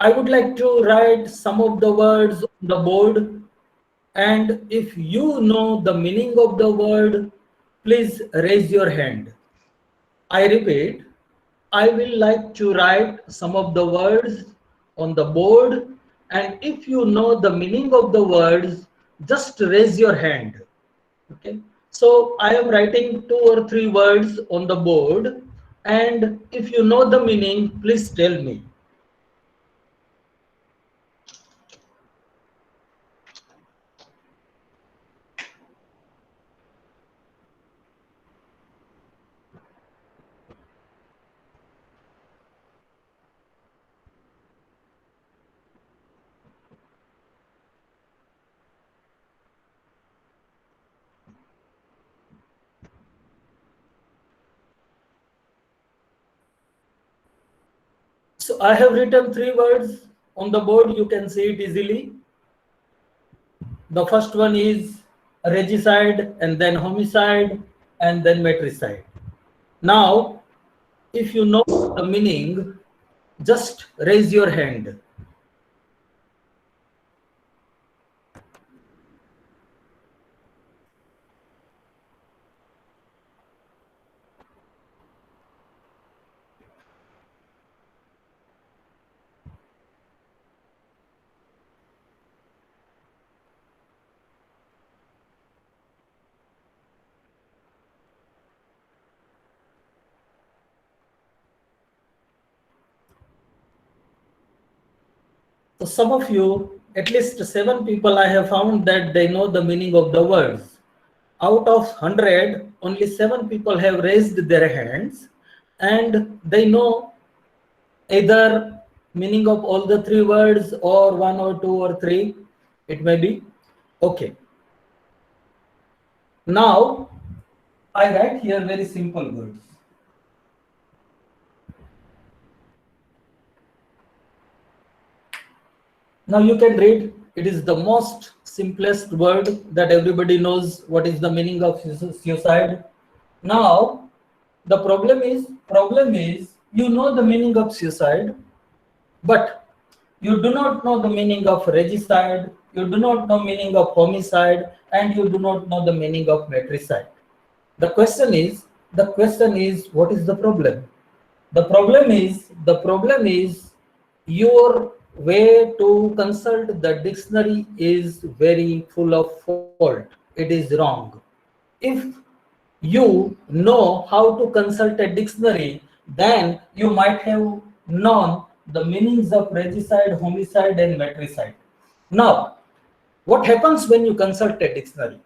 I would like to write some of the words on the board, and if you know the meaning of the word, please raise your hand. I repeat, I will like to write some of the words on the board, and if you know the meaning of the words, just raise your hand. Okay. So I am writing 2 or 3 words on the board, and if you know the meaning, please tell me. So I have written 3 words on the board. You can see it easily. The first one is regicide, and then homicide, and then matricide. Now, if you know the meaning, just raise your hand. So some of you, at least 7 people, I have found that they know the meaning of the words. Out of 100, only 7 people have raised their hands, and they know either meaning of all the 3 words or 1 or 2 or 3. It may be. Okay. Now, I write here very simple words. Now you can read. It is the most simplest word that everybody knows what is the meaning of suicide. Now the problem is you know the meaning of suicide, but you do not know the meaning of regicide, you do not know meaning of homicide, and you do not know the meaning of matricide. The question is what is the problem? The problem is your way to consult the dictionary is very full of fault. It is wrong. If you know how to consult a dictionary, then you might have known the meanings of regicide, homicide, and matricide. Now, what happens when you consult a dictionary?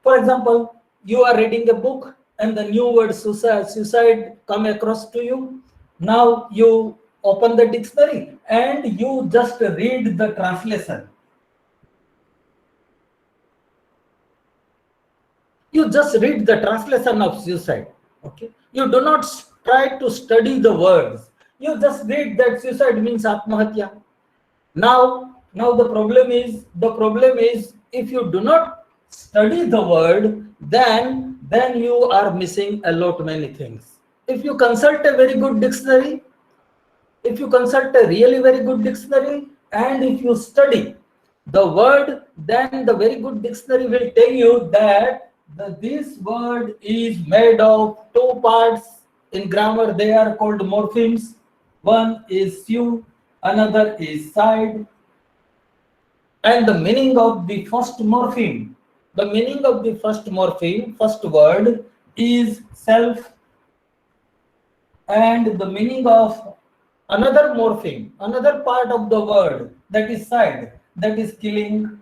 For example, you are reading a book and the new word suicide come across to you. Now you open the dictionary and you just read the translation. You just read the translation of suicide. Okay. You do not try to study the words. You just read that suicide means atmahatya. Now the problem is if you do not study the word, then you are missing a lot many things. If you consult a very good dictionary, if you consult a really very good dictionary, and if you study the word, then the very good dictionary will tell you that this word is made of 2 parts. In grammar they are called morphemes. One is su, another is side. And the meaning of the first morpheme, first word is self, and the meaning of another morpheme, another part of the word, that is side, that is killing.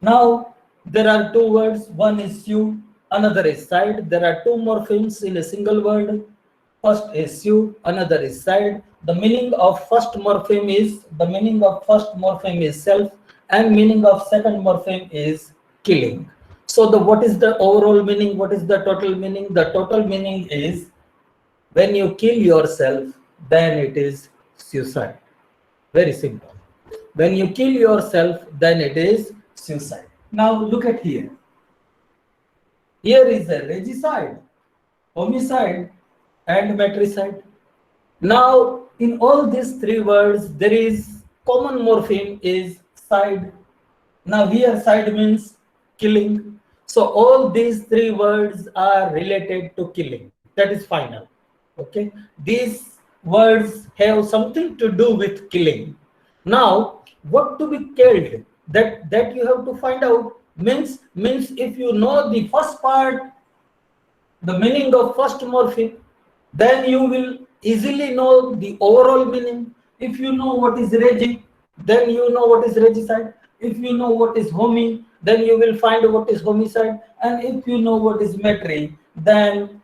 Now there are 2 words, one is su, another is side. There are 2 morphemes in a single word. First is su, another is side. The meaning of first morpheme is self, and meaning of second morpheme is killing. So the what is the overall meaning? What is the total meaning? The total meaning is when you kill yourself, then it is suicide. Very simple. When you kill yourself, then it is suicide. Now look at here. Here is a regicide, homicide, and matricide. Now, in all these three words, there is common morpheme is side. Now here side means killing. So all these three words are related to killing. That is final. Okay. These words have something to do with killing. Now, what to be killed? That you have to find out. Means if you know the first part, the meaning of first morpheme, then you will easily know the overall meaning. If you know what is regi, then you know what is regicide. If you know what is homi, then you will find what is homicide. And if you know what is metri, then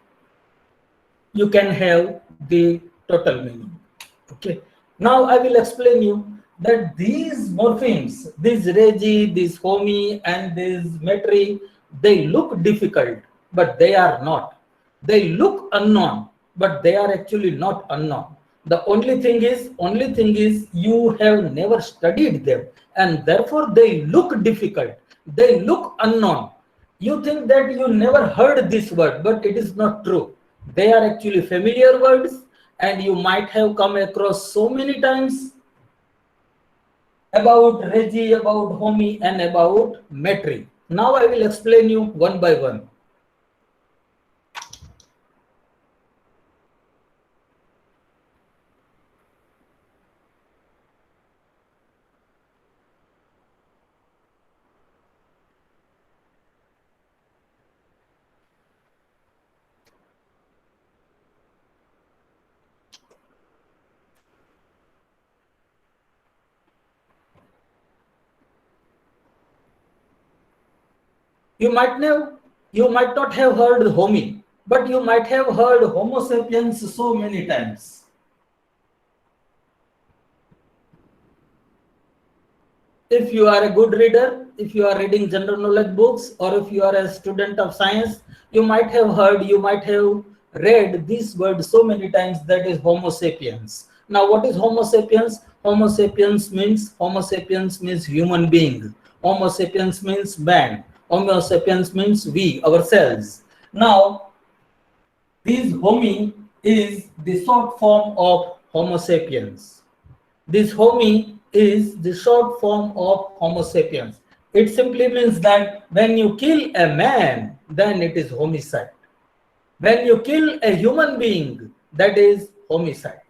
you can have the total meaning. Okay. Now I will explain you that these morphemes, this regi, this homi, and this metri, they look difficult, but they are not. They look unknown, but they are actually not unknown. The only thing is you have never studied them, and therefore they look difficult. They look unknown. You think that you never heard this word, but it is not true. They are actually familiar words, and you might have come across so many times about regi, about homi, and about metri. Now I will explain you one by one. You might not have heard homi, but you might have heard homo sapiens so many times. If you are a good reader, if you are reading general knowledge books, or if you are a student of science, you might have heard, you might have read this word so many times, that is homo sapiens. Now what is homo sapiens? Homo sapiens means human being. Homo sapiens means man. Homo sapiens means we, ourselves. Now this homi is the short form of homo sapiens. This homi is the short form of homo sapiens. It simply means that when you kill a man, then it is homicide. When you kill a human being, that is homicide.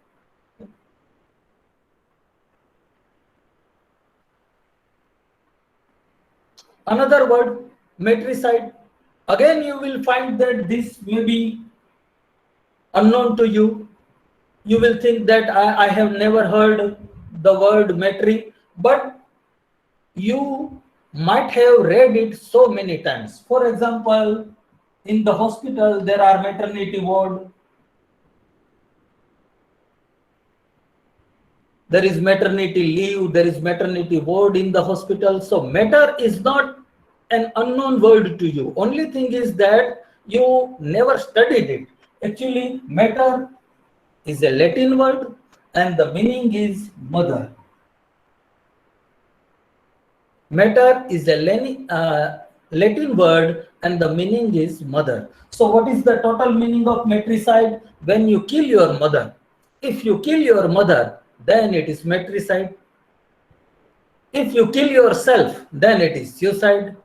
Another word, matricide. Again, you will find that this may be unknown to you. You will think that I have never heard the word metri, but you might have read it so many times. For example, in the hospital, there are maternity ward. There is maternity leave, there is maternity ward in the hospital. So matter is not an unknown word to you. Only thing is that you never studied it. Actually, matter is a Latin word and the meaning is mother. Matter is a Latin word and the meaning is mother. So what is the total meaning of matricide? When you kill your mother. If you kill your mother, then it is matricide. If you kill yourself, then it is suicide.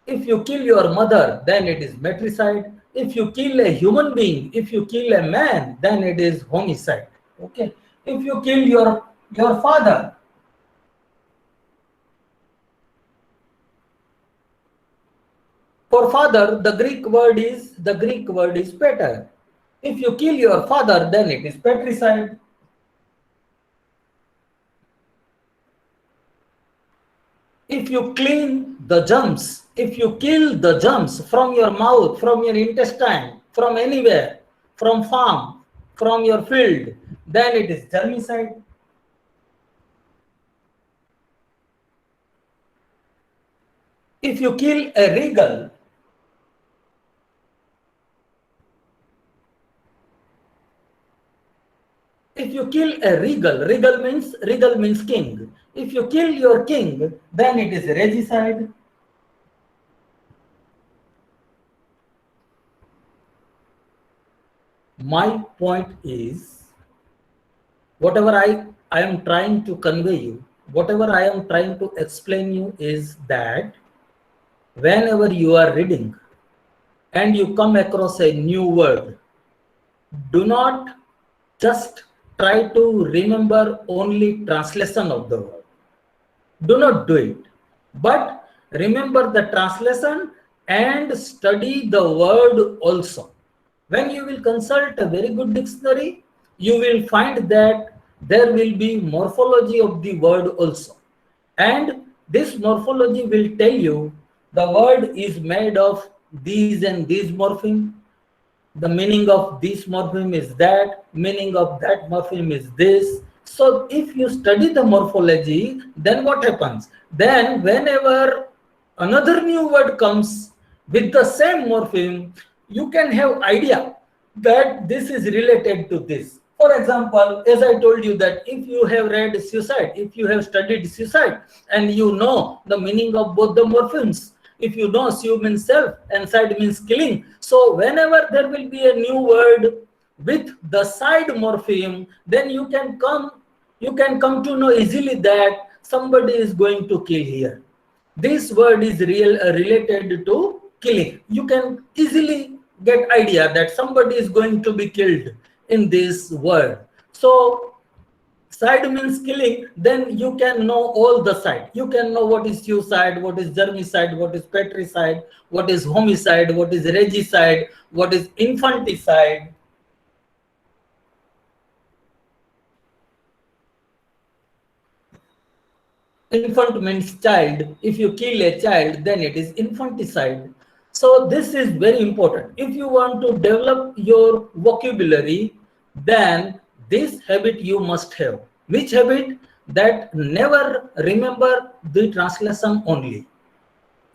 If you kill your mother, then it is matricide. If you kill a human being, if you kill a man, then it is homicide. Okay. If you kill your father, for father, the Greek word is pater. If you kill your father, then it is patricide. If you clean the germs, if you kill the germs from your mouth, from your intestine, from anywhere, from farm, from your field, then it is germicide. If you kill a regal, if you kill a regal means king. If you kill your king, then it is regicide. my point is, whatever I am trying to convey you, whatever I am trying to explain you is that whenever you are reading and you come across a new word, do not just try to remember only translation of the word. Do not do it, but remember the translation and study the word also. When you will consult a very good dictionary, you will find that there will be morphology of the word also. And this morphology will tell you the word is made of these and these morpheme, the meaning of this morpheme is that, meaning of that morpheme is this. So if you study the morphology, then what happens? Then whenever another new word comes with the same morpheme, you can have idea that this is related to this. For example, as I told you that if you have read suicide, if you have studied suicide and you know the meaning of both the morphemes, if you know su means self and side means killing, so whenever there will be a new word with the side morpheme, then you can come to know easily that somebody is going to kill here. This word is related to killing. You can easily get idea that somebody is going to be killed in this word. So side means killing, then you can know all the side. You can know what is suicide, what is germicide, what is patricide, what is homicide, what is regicide, what is infanticide. Infant means child. If you kill a child, then it is infanticide. So this is very important. If you want to develop your vocabulary, then this habit you must have. Which habit? That never remember the translation only.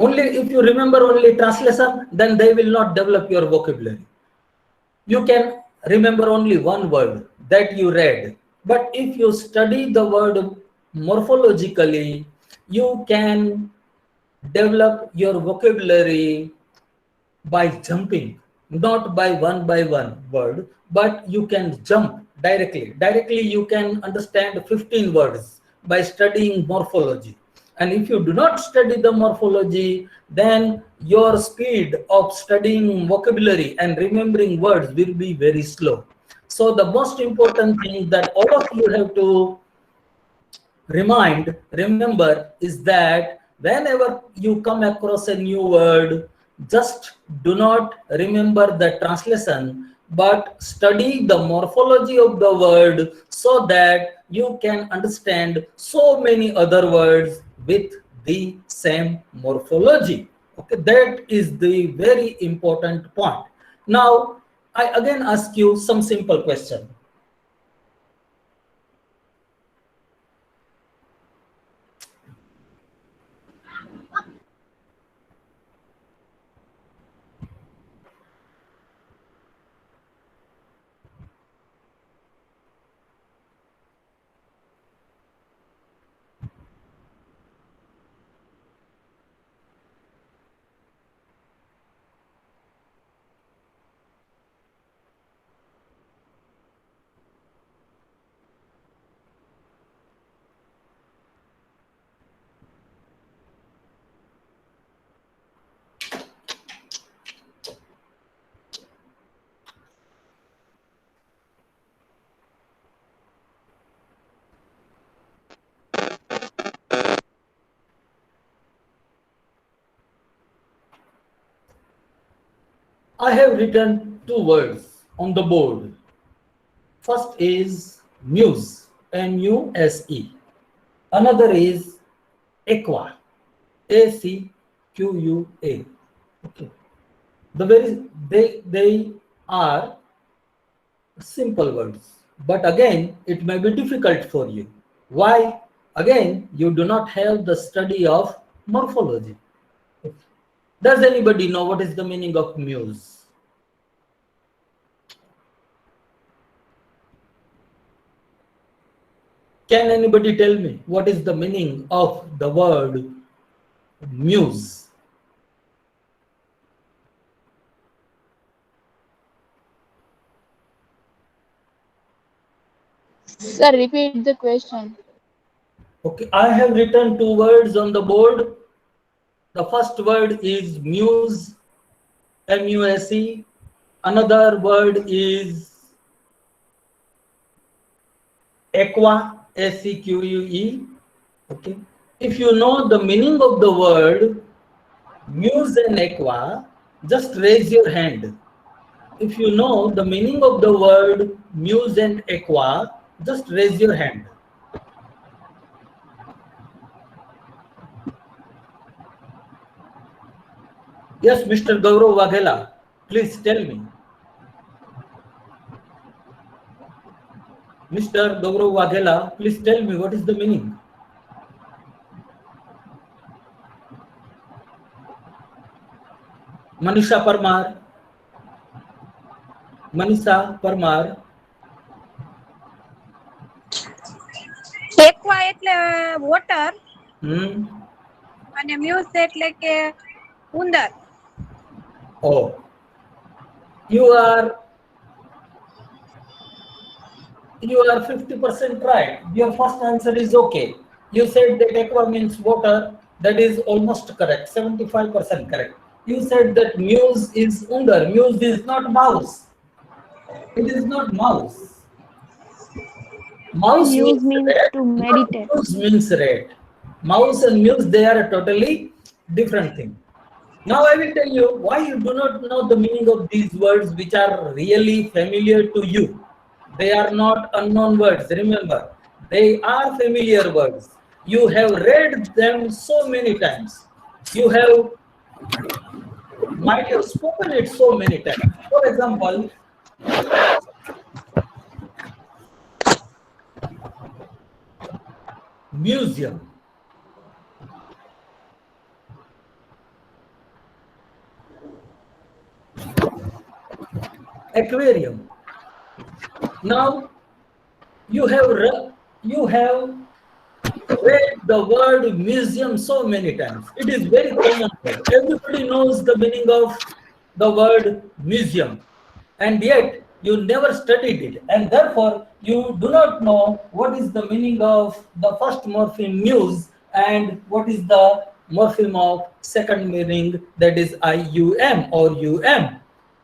Only if you remember only translation, then they will not develop your vocabulary. You can remember only one word that you read, but if you study the word morphologically, you can develop your vocabulary by jumping, not by one word, but you can jump directly you can understand 15 words by studying morphology. And if you do not study the morphology, then your speed of studying vocabulary and remembering words will be very slow. So the most important thing that all of you have to remember is that whenever you come across a new word, just do not remember the translation, but study the morphology of the word so that you can understand so many other words with the same morphology. Okay, that is the very important point. Now I again ask you some simple question. I have written two words on the board. First is muse, M-U-S-E. Another is aqua, A-C-Q-U-A. Okay. They are simple words, but again it may be difficult for you. Why? Again, you do not have the study of morphology. Does anybody know what is the meaning of muse? Can anybody tell me what is the meaning of the word muse? Sir, repeat the question. Okay, I have written two words on the board. The first word is muse, M-U-S-E. Another word is aqua, S-E-Q-U-E. Okay. If you know the meaning of the word muse and aqua, just raise your hand. If you know the meaning of the word muse and aqua, just raise your hand. Yes, Mr. Gaurav Waghela, please tell me. Mr. Gaurav Waghela, please tell me what is the meaning. Manisha Parmar, Manisha Parmar. એકવા એટલે water Hmm. અને muse એટલે કે ઉંદર. Oh, you are 50% right. Your first answer is okay. You said that aqua means water. That is almost correct. 75% correct. You said that muse is under. Muse is not mouse. It is not mouse. Mouse Muse means means red, to not meditate. muse means red. Mouse and muse, they are a totally different thing. Now I will tell you why you do not know the meaning of these words which are really familiar to you. They are not unknown words. Remember, they are familiar words. You have read them so many times. You have might have spoken it so many times. For example, museum, aquarium. Now you have read the word museum so many times. It is very common word. Everybody knows the meaning of the word museum, and yet you never studied it, and therefore you do not know what is the meaning of the first morpheme muse and what is the morpheme of second meaning, that is IUM or UM.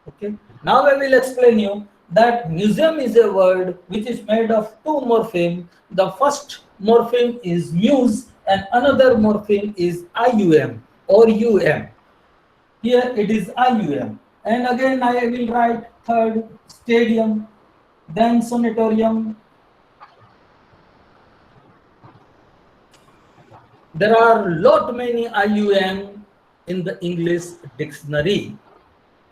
Okay. Now I will explain you that museum is a word which is made of two morphemes. The first morpheme is muse and another morpheme is IUM or UM. Here it is IUM. And again I will write third stadium, then sanatorium. There are lot many IUM in the English dictionary.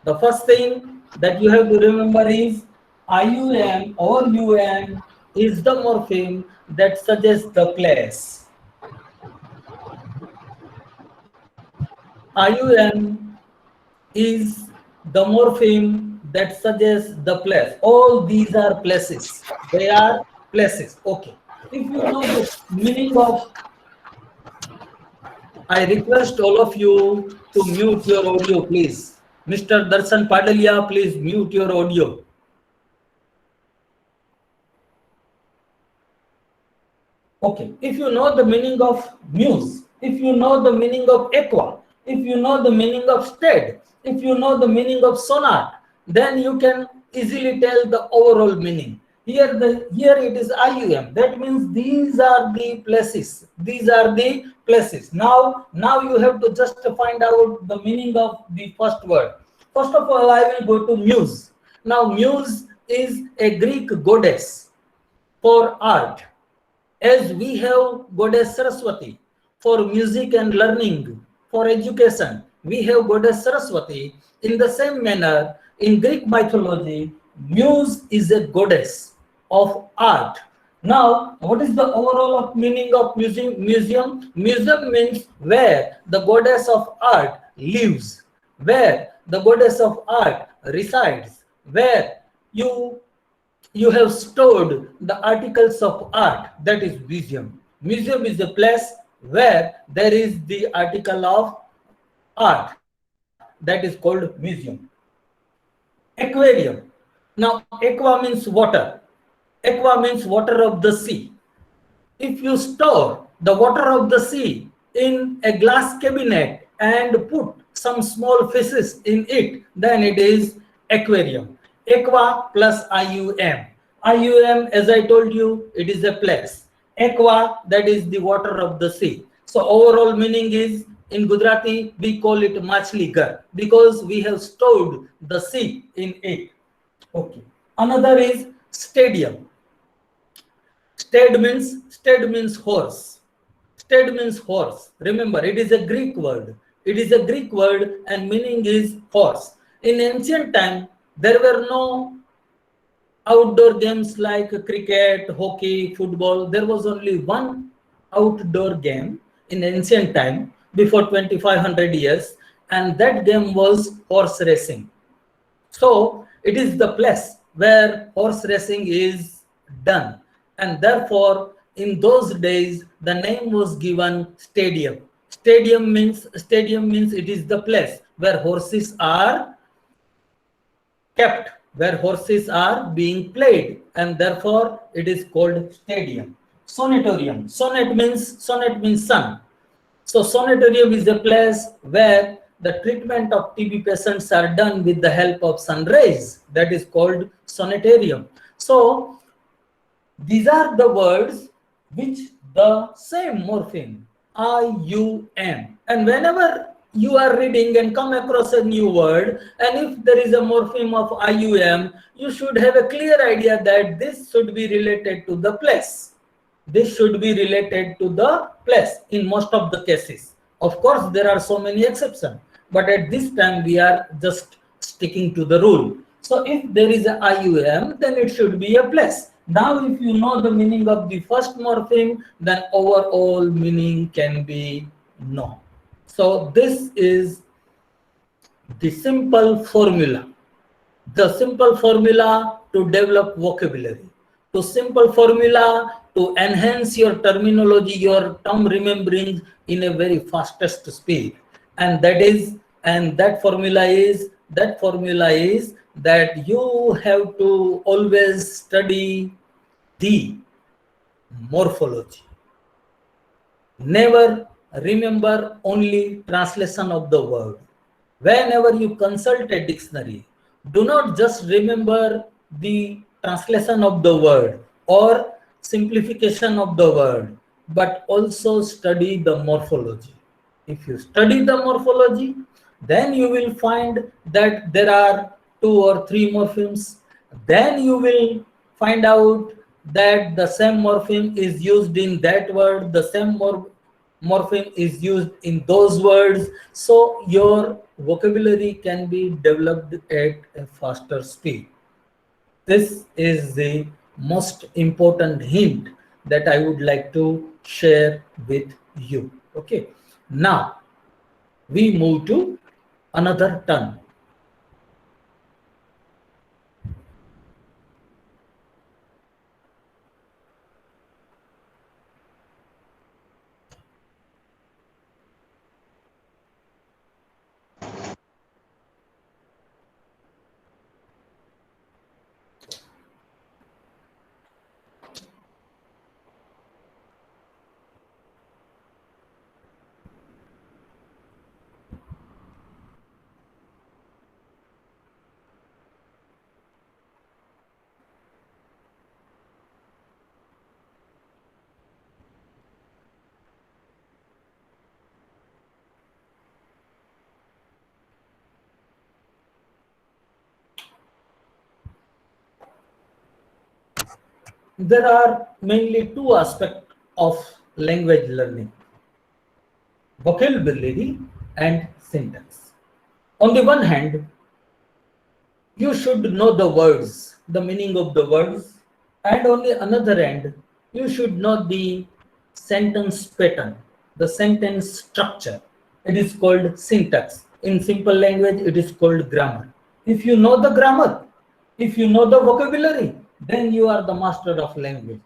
The first thing that you have to remember is IUM or UM is the morpheme that suggests the place. IUM is the morpheme that suggests the place. All these are places. They are places. Okay. If you know the meaning of, I request all of you to mute your audio, please. Mr. Darshan Padalia, please mute your audio. Okay, if you know the meaning of muse, if you know the meaning of aqua, if you know the meaning of stead, if you know the meaning of sonat, then you can easily tell the overall meaning. Here it is IUM. That means these are the places. These are the places. Now you have to just find out the meaning of the first word. First of all, I will go to muse. Now muse is a Greek goddess for art, as we have Goddess Saraswati for music and learning, for education. We have Goddess Saraswati. In the same manner, in Greek mythology, Muse is a goddess of art. Now, what is the overall meaning of museum? Museum means where the goddess of art lives, where the goddess of art resides, where you you have stored the articles of art, that is museum. Museum is a place where there is the article of art, that is called museum. Aquarium. Now aqua means water. Aqua means water of the sea. If you store the water of the sea in a glass cabinet and put some small fishes in it, then it is aquarium. Aqua plus IUM. IUM, as I told you, it is a place. Aqua, that is the water of the sea. So overall meaning is, in Gujarati, we call it machli ghar because we have stored the sea in it. Okay. Another is stadium. Stead means horse. Stead means horse. Remember, it is a Greek word. It is a Greek word and meaning is horse. In ancient time, there were no outdoor games like cricket, hockey, football. There was only one outdoor game in ancient time before 2500 years, and that game was horse racing. So it is the place where horse racing is done, and therefore in those days the name was given stadium. Stadium means it is the place where horses are kept, where horses are being played, and therefore it is called stadium. Sanatorium. Sonnet means sun. So sanatorium is a place where the treatment of TB patients are done with the help of sun rays. That is called sanitarium. So these are the words which the same morpheme IUM. And whenever you are reading and come across a new word, and if there is a morpheme of IUM, you should have a clear idea that this should be related to the place. This should be related to the place in most of the cases. Of course, there are so many exceptions, but at this time we are just sticking to the rule. So if there is a IUM, then it should be a place. Now, if you know the meaning of the first morpheme, then overall meaning can be known. So this is the simple formula. The simple formula to develop vocabulary. The simple formula to enhance your terminology, your term remembering in a very fastest speed. And that formula is that you have to always study the morphology. Never remember only translation of the word. Whenever you consult a dictionary, do not just remember the translation of the word or simplification of the word, but also study the morphology. If you study the morphology, then you will find that there are 2 or 3 morphemes. Then you will find out that the same morpheme is used in that word, the same morpheme is used in those words. So your vocabulary can be developed at a faster speed. This is the most important hint that I would like to share with you. Okay. Now we move to another term. There are mainly 2 aspects of language learning: vocabulary and syntax. On the one hand, you should know the words, the meaning of the words, and on the another hand, you should know the sentence pattern, the sentence structure. It is called syntax. In simple language, it is called grammar. If you know the grammar, if you know the vocabulary, then you are the master of language.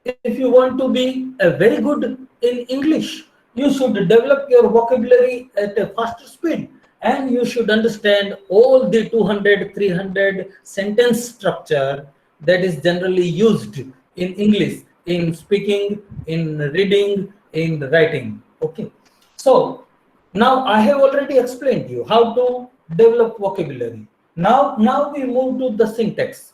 If you want to be a very good in English, you should develop your vocabulary at a faster speed, and you should understand all the 200, 300 sentence structure that is generally used in English, in speaking, in reading, in writing. Okay. So now I have already explained you how to develop vocabulary. Now we move to the syntax.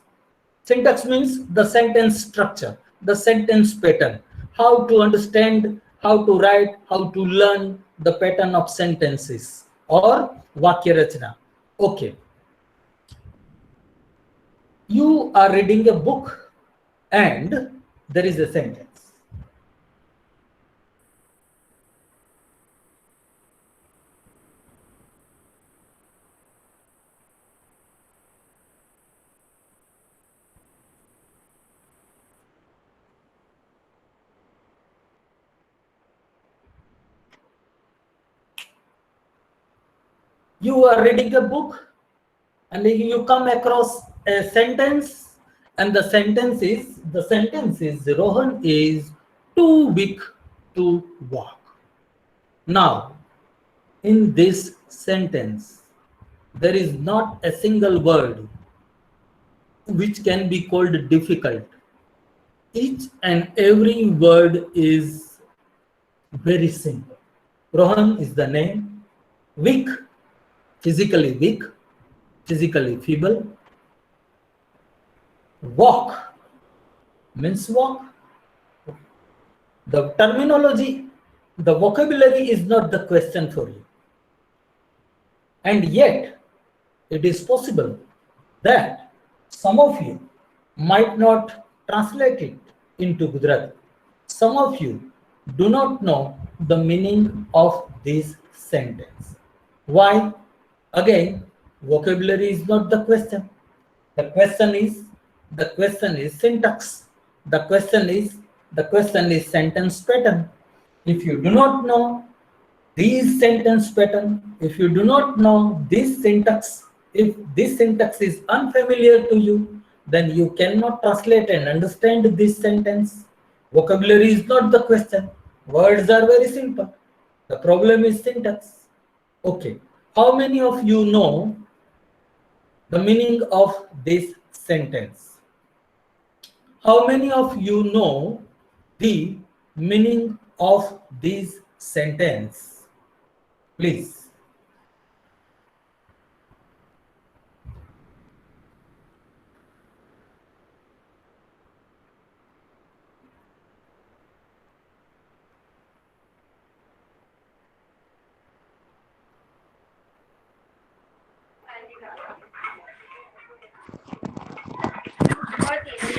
Syntax means the sentence structure, the sentence pattern, how to understand, how to write, how to learn the pattern of sentences or Vakya Rachana. Okay. You are reading a book and there is a sentence. You are reading a book and you come across a sentence, and the sentence is Rohan is too big to walk. Now, in this sentence, there is not a single word which can be called difficult. Each and every word is very simple. Rohan is the name. Weak, weak, physically feeble. Walk means walk. The terminology, the vocabulary is not the question for you. And yet, it is possible that some of you might not translate it into Gujarati. Some of you do not know the meaning of this sentence. Why? Again, vocabulary is not the question. The question is syntax. The question is sentence pattern. If you do not know these sentence pattern, if you do not know this syntax, if this syntax is unfamiliar to you, then you cannot translate and understand this sentence. Vocabulary is not the question. Words are very simple. The problem is syntax. Okay. How many of you know the meaning of this sentence? How many of you know the meaning of this sentence? Please.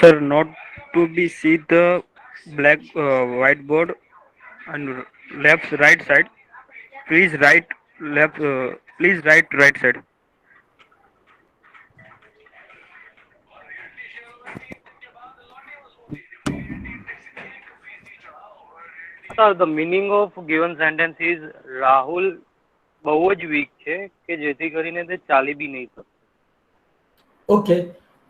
Sir, not to be see the black whiteboard and left right side. Please write left. Please write right side. Sir, the meaning of given sentence is Rahul બહુ જ week છે કે જેથી કરીને તે ચાલી બી નહીં શકે. Okay.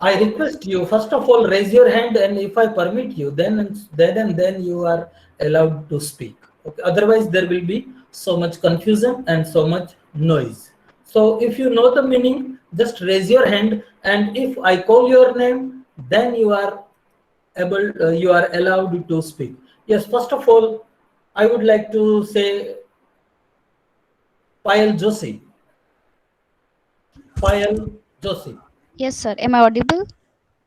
I request you, first of all, raise your hand, and if I permit you, then you are allowed to speak. Okay. Otherwise, there will be so much confusion and so much noise. So, if you know the meaning, just raise your hand, and if I call your name, then you are allowed to speak. Yes. First of all, I would like to say Payal Joshi. Payal Joshi. Yes, sir. Am I audible?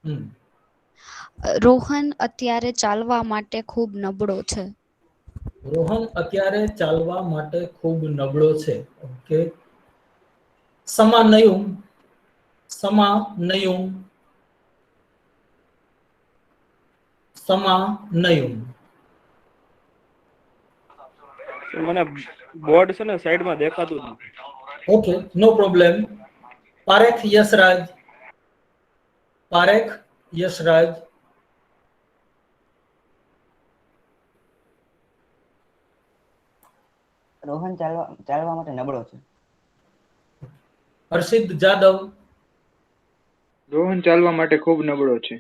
Hmm. Rohan અત્યારે ચાલવા માટે ખૂબ નબળો છે. રોહન અત્યારે ચાલવા માટે ખૂબ નબળો છે. ઓકે. સમા નયુમ. સમા નયુમ. સમા નયુમ. મને બોર્ડ છે ને સાઈડ માં દેખાતું જ નથી. ઓકે, નો પ્રોબ્લેમ. પારેખ યશરાજ. પારેખ યશરાજ. રોહન ચાલવા માટે નબળો છે. હર્ષિત જાદવ. રોહન ચાલવા માટે ખૂબ નબળો છે.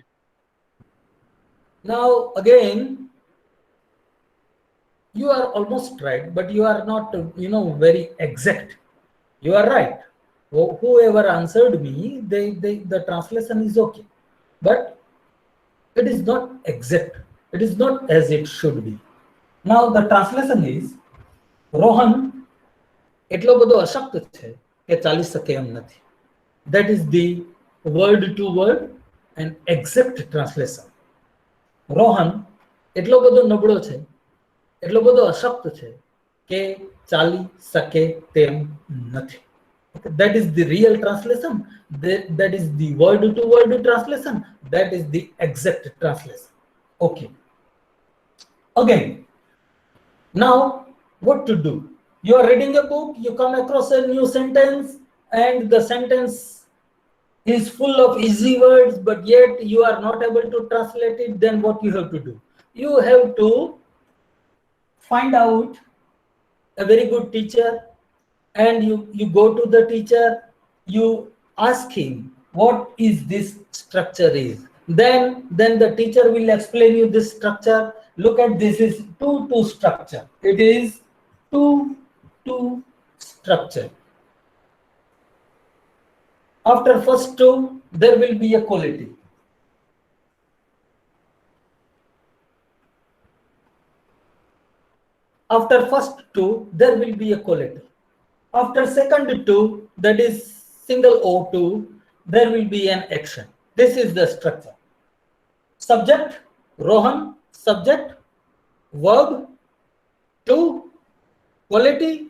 Now again, you are almost right, but you are not, very exact. You are right. Whoever answered me, the translation is okay. But it is not exact. It is not as it should be. Now the translation is Rohan એટલો બધો અશક્ત છે કે ચાલી શકે એમ નથી. That is the word to word and exact translation. Rohan એટલો બધો નબળો છે, એટલો બધો અશક્ત છે કે ચાલી શકે તેમ નથી. That is the real translation. That is the word to word translation. That is the exact translation. Okay. Again, now what to do? You are reading a book, you come across a new sentence, and the sentence is full of easy words, but yet you are not able to translate it. Then what you have to do? You have to find out a very good teacher, and you go to the teacher, you ask him what is this structure is. Then the teacher will explain you this structure. Look at this is 2-2 structure. It is 2-2 structure. After first 2, there will be a quality. After first 2, there will be a quality. After second 2, that is single O2, there will be an action. This is the structure. Subject, Rohan, subject, verb, 2, quality,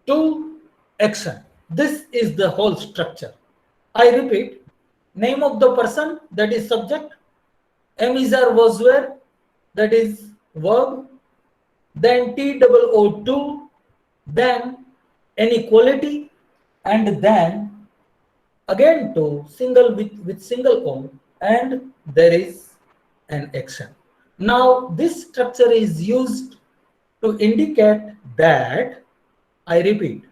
2, action. This is the whole structure. I repeat, name of the person, that is subject, Amizar was where, that is verb, then TOO2, then any quality, and then again to single with single O, and there is an action. Now this structure is used to indicate that, I repeat,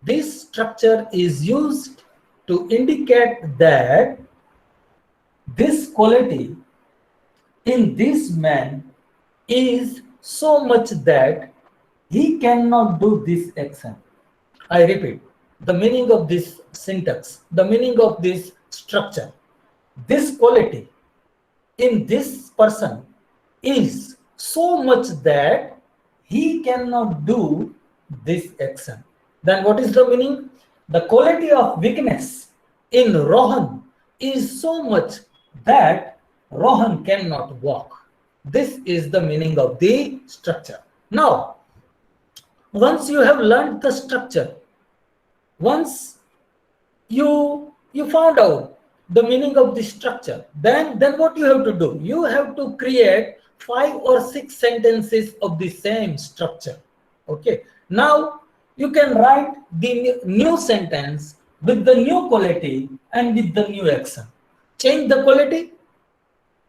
this structure is used to indicate that this quality in this man is so much that he cannot do this action. I repeat, the meaning of this syntax, the meaning of this structure. This quality in this person is so much that he cannot do this action. Then what is the meaning? The quality of weakness in Rohan is so much that Rohan cannot walk. This is the meaning of the structure. Now, once you have learned the structure, once you found out the meaning of the structure, then what you have to do? You have to create 5 or 6 sentences of the same structure. Okay. Now you can write the new sentence with the new quality and with the new action. Change the quality,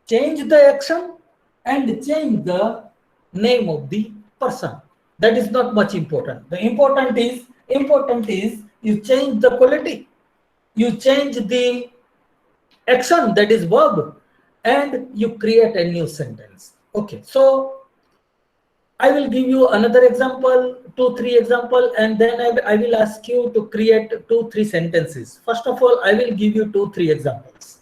change the action, and change the name of the person. That is not much important. The important is you change the quality, you change the action, that is verb, and you create a new sentence. Okay, so I will give you another example, 2-3 example, and then I will ask you to create 2-3 sentences. First of all, I will give you 2-3 examples.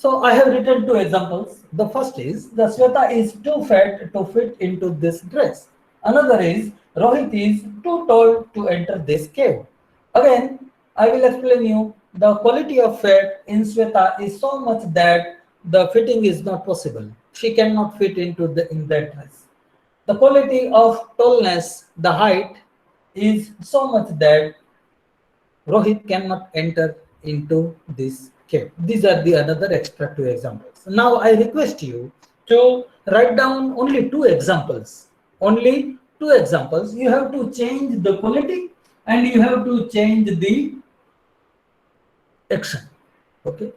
So I have written two examples. The first is the Sweta is too fat to fit into this dress. Another is Rohit is too tall to enter this cave. Again, I will explain you the quality of fat in Sweta is so much that the fitting is not possible. She cannot fit into in that dress. The quality of tallness, the height, is so much that Rohit cannot enter into this cave. These are the another extra two examples. Now I request you to write down only two examples. Only two examples. You have to change the quality and you have to change the action. Okay.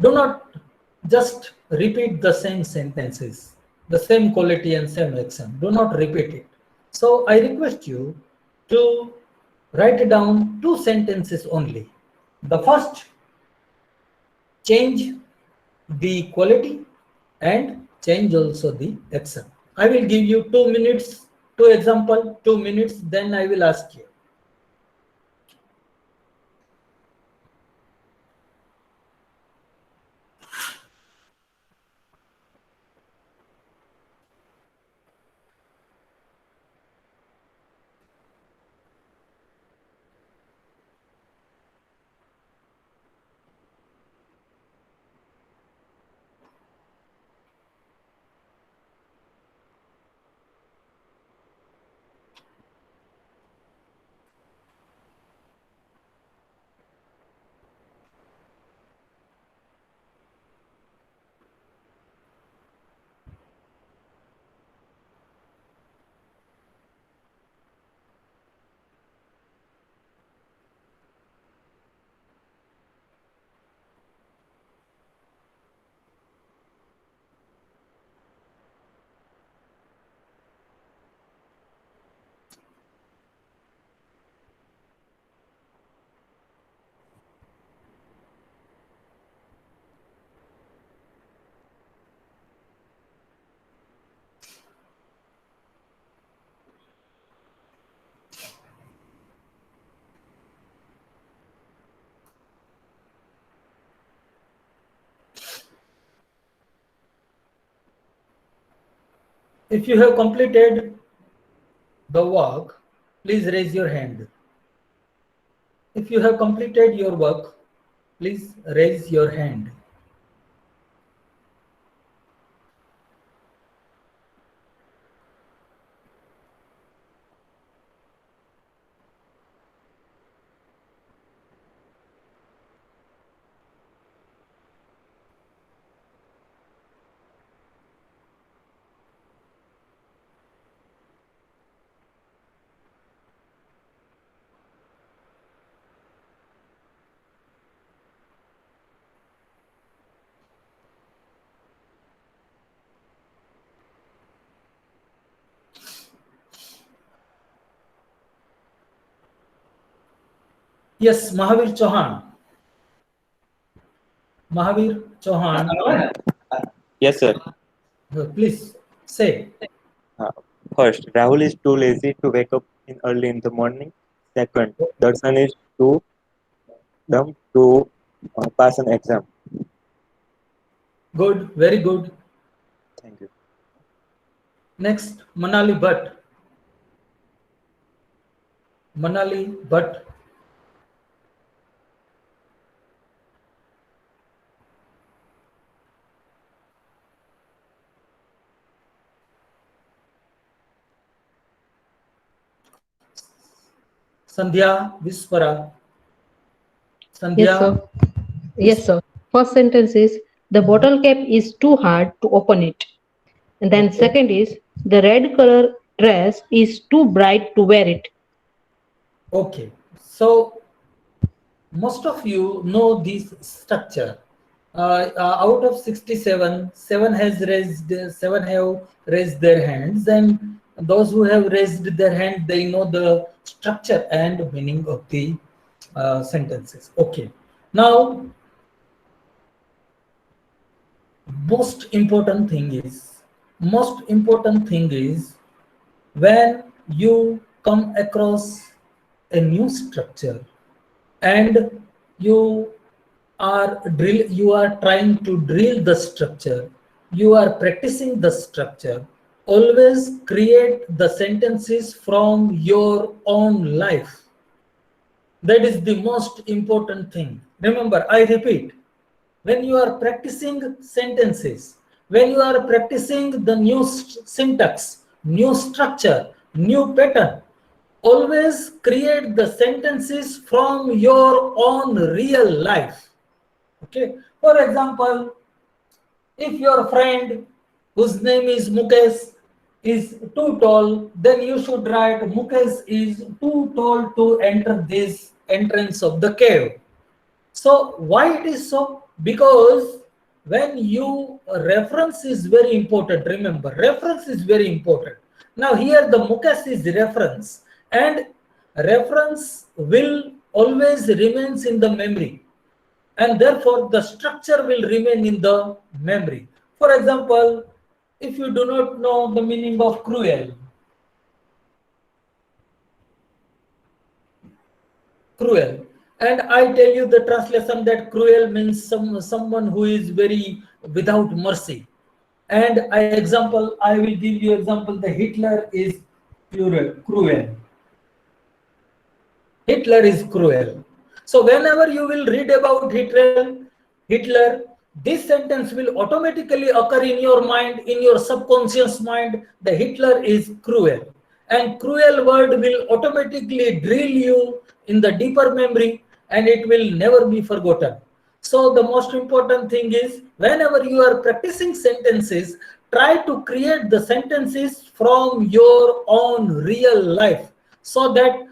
Do not just repeat the same sentences, the same quality and same action. Do not repeat it. So I request you to write down two sentences only. The first, change the quality and change also the action. I will give you 2 minutes to example, 2 minutes, then I will ask you. If you have completed the work, please raise your hand. If you have completed your work, please raise your hand. Yes, Mahavir Chauhan. Mahavir Chauhan, Yes, sir. please say. Uh, First, Rahul is too lazy to wake up in early in the morning. Second, Darshan is too dumb to pass an exam. Good, very good. Thank you. Next, Manali Bhatt. Manali Bhatt. Sandhya Vispara. Yes, Sandhya. sir. Yes, sir. First sentence is the bottle cap is too hard to open it. And then Okay. second is the red color dress is too bright to wear it. Okay. So most of you know this structure. Out of 67, seven have raised their hands, and those who have raised their hand, they know the structure and meaning of the sentences. Okay. Now, most important thing is when you come across a new structure and you you are trying to drill the structure, you are practicing the structure, always create the sentences from your own life. That is the most important thing. Remember, I repeat, when you are practicing sentences, when you are practicing the new syntax, new structure, new pattern, always create the sentences from your own real life. Okay. For example, if your friend whose name is Mukesh is too tall, then you should write Mukesh is too tall to enter this entrance of the cave. So why it is so? Because when you reference is very important. Remember, reference is very important. Now here the Mukesh is reference, and reference will always remains in the memory, and therefore the structure will remain in the memory. For example, if you do not know the meaning of cruel, and I tell you the translation that cruel means someone who is very without mercy, and I will give you example, the Hitler is cruel. Hitler is cruel. So whenever you will read about Hitler, this sentence will automatically occur in your mind, in your subconscious mind. The Hitler is cruel, and cruel word will automatically drill you in the deeper memory, and it will never be forgotten. So the most important thing is, whenever you are practicing sentences, try to create the sentences from your own real life, so that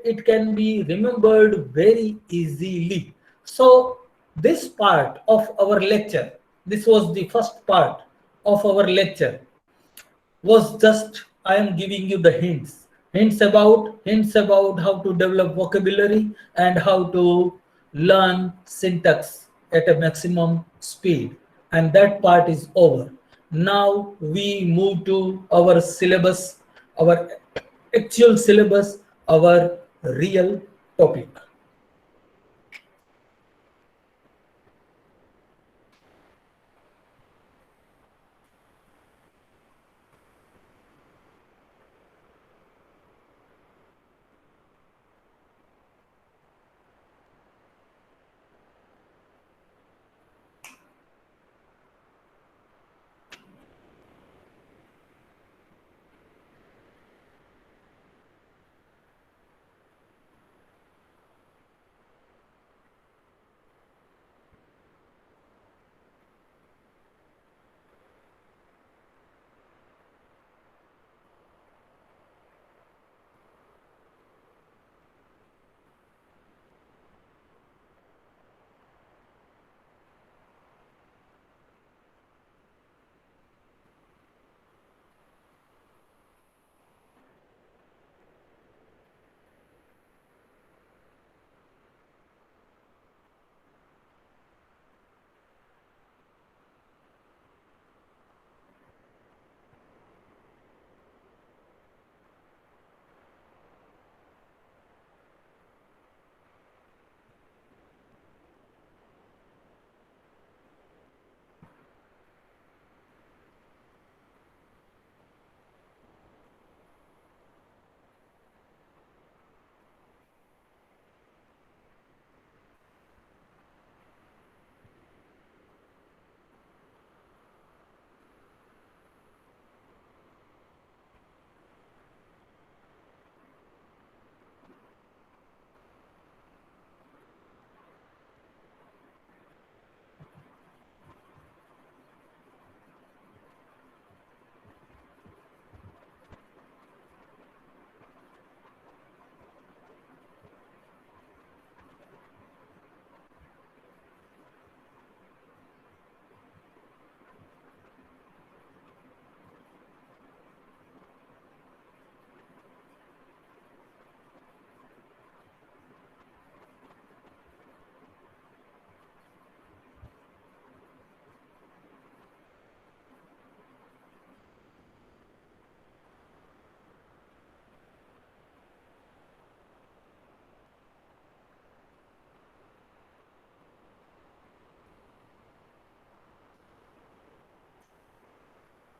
it can be remembered very easily. So this part of our lecture, this was the first part of our lecture, was just I am giving you the hints about how to develop vocabulary and how to learn syntax at a maximum speed, and that part is over. Now we move to our syllabus, our actual syllabus, our real topic.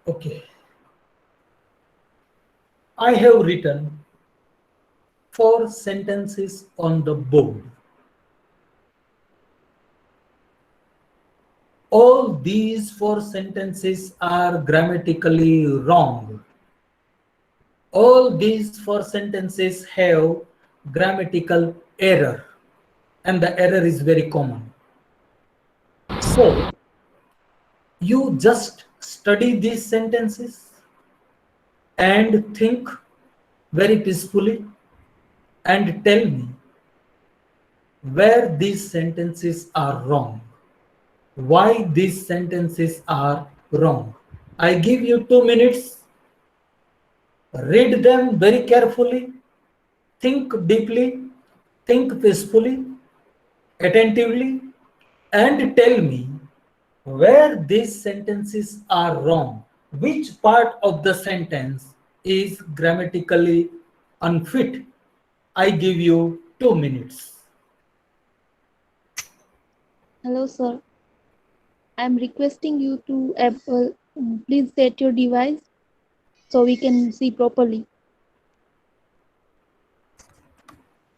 Okay. I have written 4 sentences on the board. All these 4 sentences are grammatically wrong. All these 4 sentences have grammatical error, and the error is very common. So, you just study these sentences and think very peacefully and tell me where these sentences are wrong, why these sentences are wrong. I give you 2 minutes, read them very carefully, think deeply, think peacefully, attentively, and tell me where these sentences are wrong, which part of the sentence is grammatically unfit. I give you 2 minutes. Hello, sir. I'm requesting you to please set your device so we can see properly.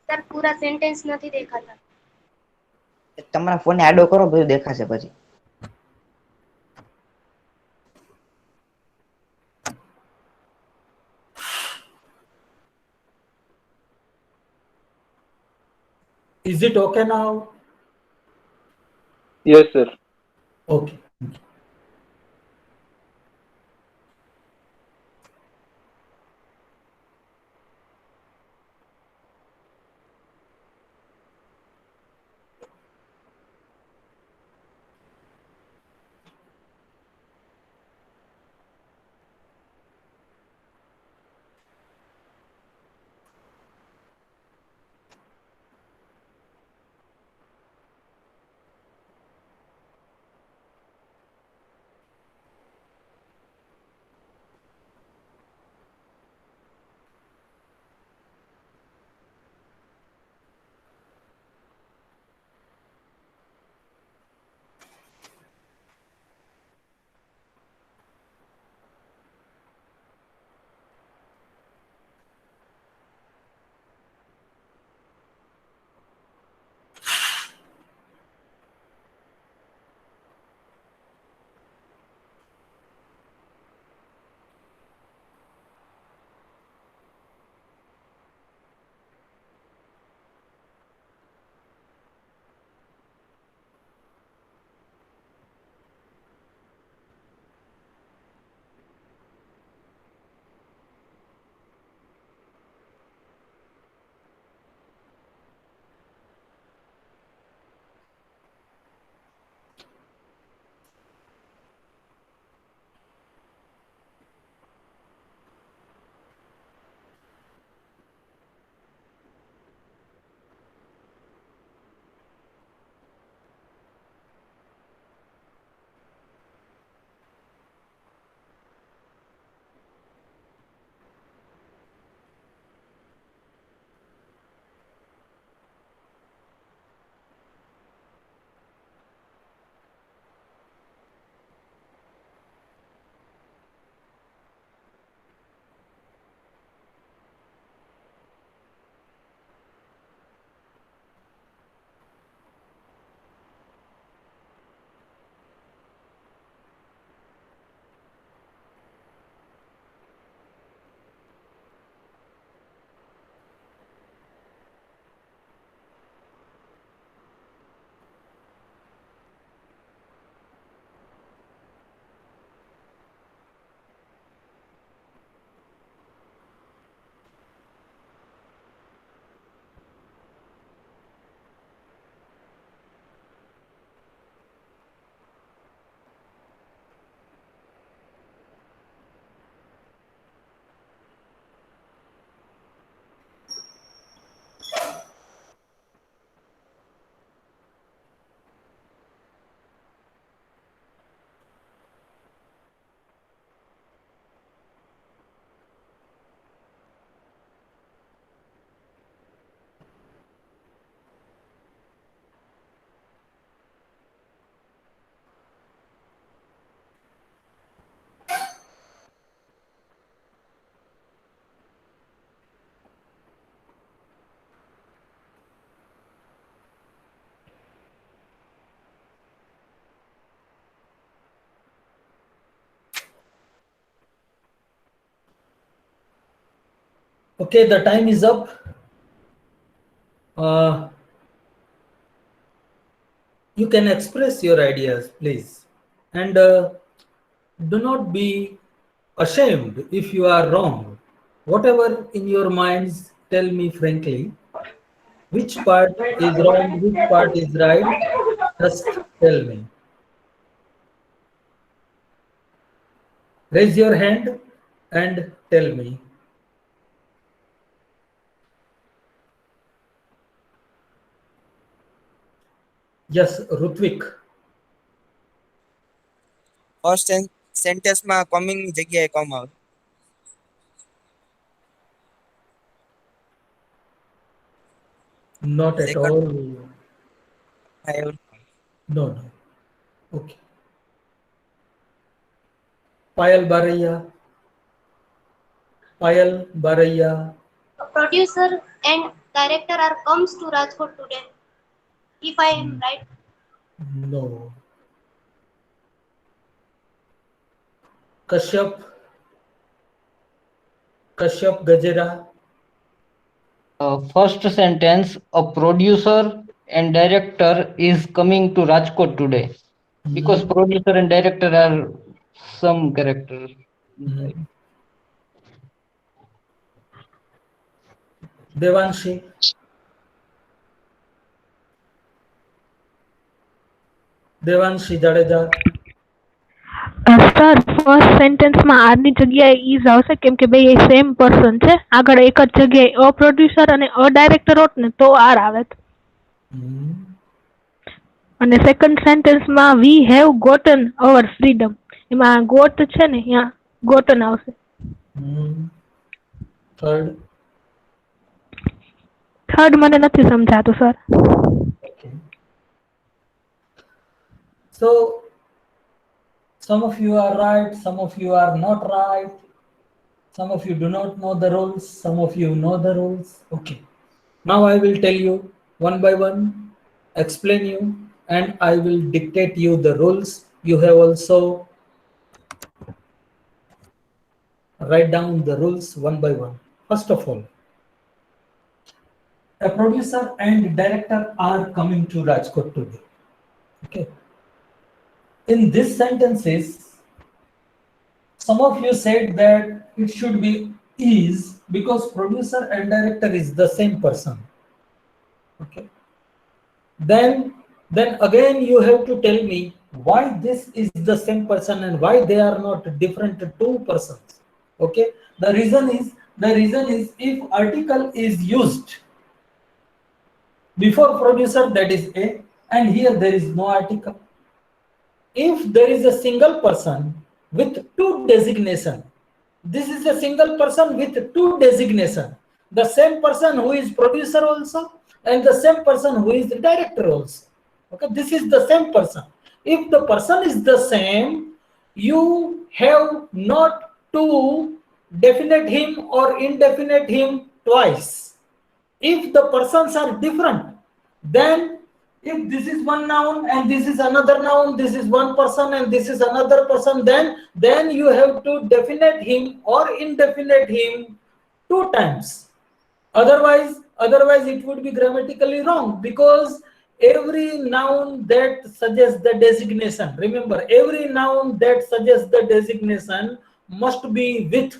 Sir પૂરા sentence નથી દેખાતા. તમારા phone આડો કરો, બધું દેખાશે પછી. Is it okay now? Yes, sir. Okay. Okay, the time is up. You can express your ideas, please. And do not be ashamed if you are wrong. Whatever in your minds, tell me frankly. Which part is wrong, which part is right? Just tell me. Raise your hand and tell me. Yes, Rutvik. First સેન્ટેન્સમાં coming જગ્યાએ come આવે. Not at Second. all. હા, એવું. No, no. Okay. Payal Baraya. Payal Baraya. Producer and director are comes to Rajkot today. If I am right. No. Kashyap. Kashyap Gajera. First sentence, a producer and director is coming to Rajkot today. Because producer and director are some characters. Devanshi. Devanshi Jadeja. Sir first સેન્ટેન્સમાં are ની જગ્યાએ is આવશે કેમ કે બે same person છે. આગળ એક જ જગ્યાએ અ પ્રોડ્યુસર અને અ ડાયરેક્ટર હોત ને તો આર આવે. અને સેકન્ડ સેન્ટેન્સમાં we have gotten our freedom, એમાં ગોટ છે ને ત્યાં ગોટન આવશે. થર્ડ મને નથી સમજાતું sir. So some of you are right, some of you are not right. Some of you do not know the rules, some of you know the rules. Okay. Now I will tell you one by one, explain you, and I will dictate you the rules. You have also write down the rules one by one. First of all, a producer and director are coming to Rajkot today. Okay. In this sentences, some of you said that it should be is because producer and director is the same person. Okay. Then again you have to tell me why this is the same person and why they are not different two persons. Okay. The reason is if article is used before producer, that is A, and here there is no article. If there is a single person with two designation, this is a single person with two designation, the same person who is producer also and the same person who is the director also. Okay, this is the same person. If the person is the same, you have not to definite him or indefinite him twice. If the persons are different, then if this is one noun and this is another noun, this is one person and this is another person, then you have to definite him or indefinite him two times. Otherwise it would be grammatically wrong, because every noun that suggests the designation, remember, every noun that suggests the designation must be with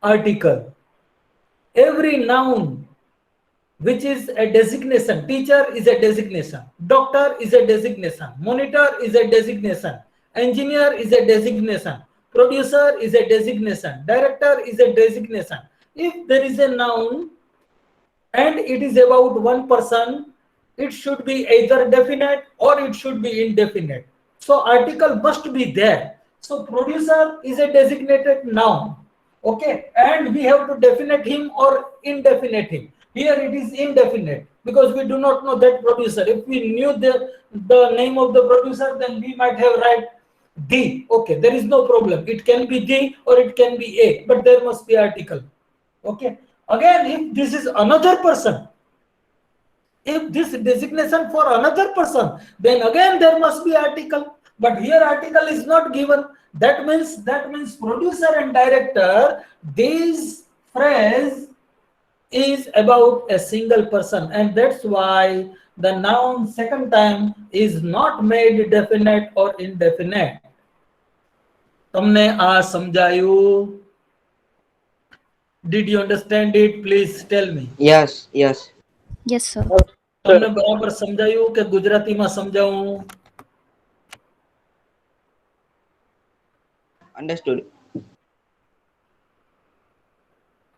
article. Every noun which is a designation, teacher is a designation, doctor is a designation, monitor is a designation, engineer is a designation, producer is a designation, director is a designation. If there is a noun and it is about one person, it should be either definite or it should be indefinite. So article must be there. So producer is a designated noun. Okay, and we have to definite him or indefinite him. Here it is indefinite because we do not know that producer. If we knew the name of the producer, then we might have write D. Okay, there is no problem. It can be D or it can be A, but there must be article. Okay. Again, if this is another person, if this designation for another person, then again there must be article. But here article is not given. That means producer and director, this phrase is about a single person, and that's why the noun second time is not made definite or indefinite. તમને આ સમજાયું? Did you understand it? Please tell me. Yes, yes. Yes, sir. તમને બરાબર સમજાયું કે ગુજરાતીમાં સમજાવું? Understood.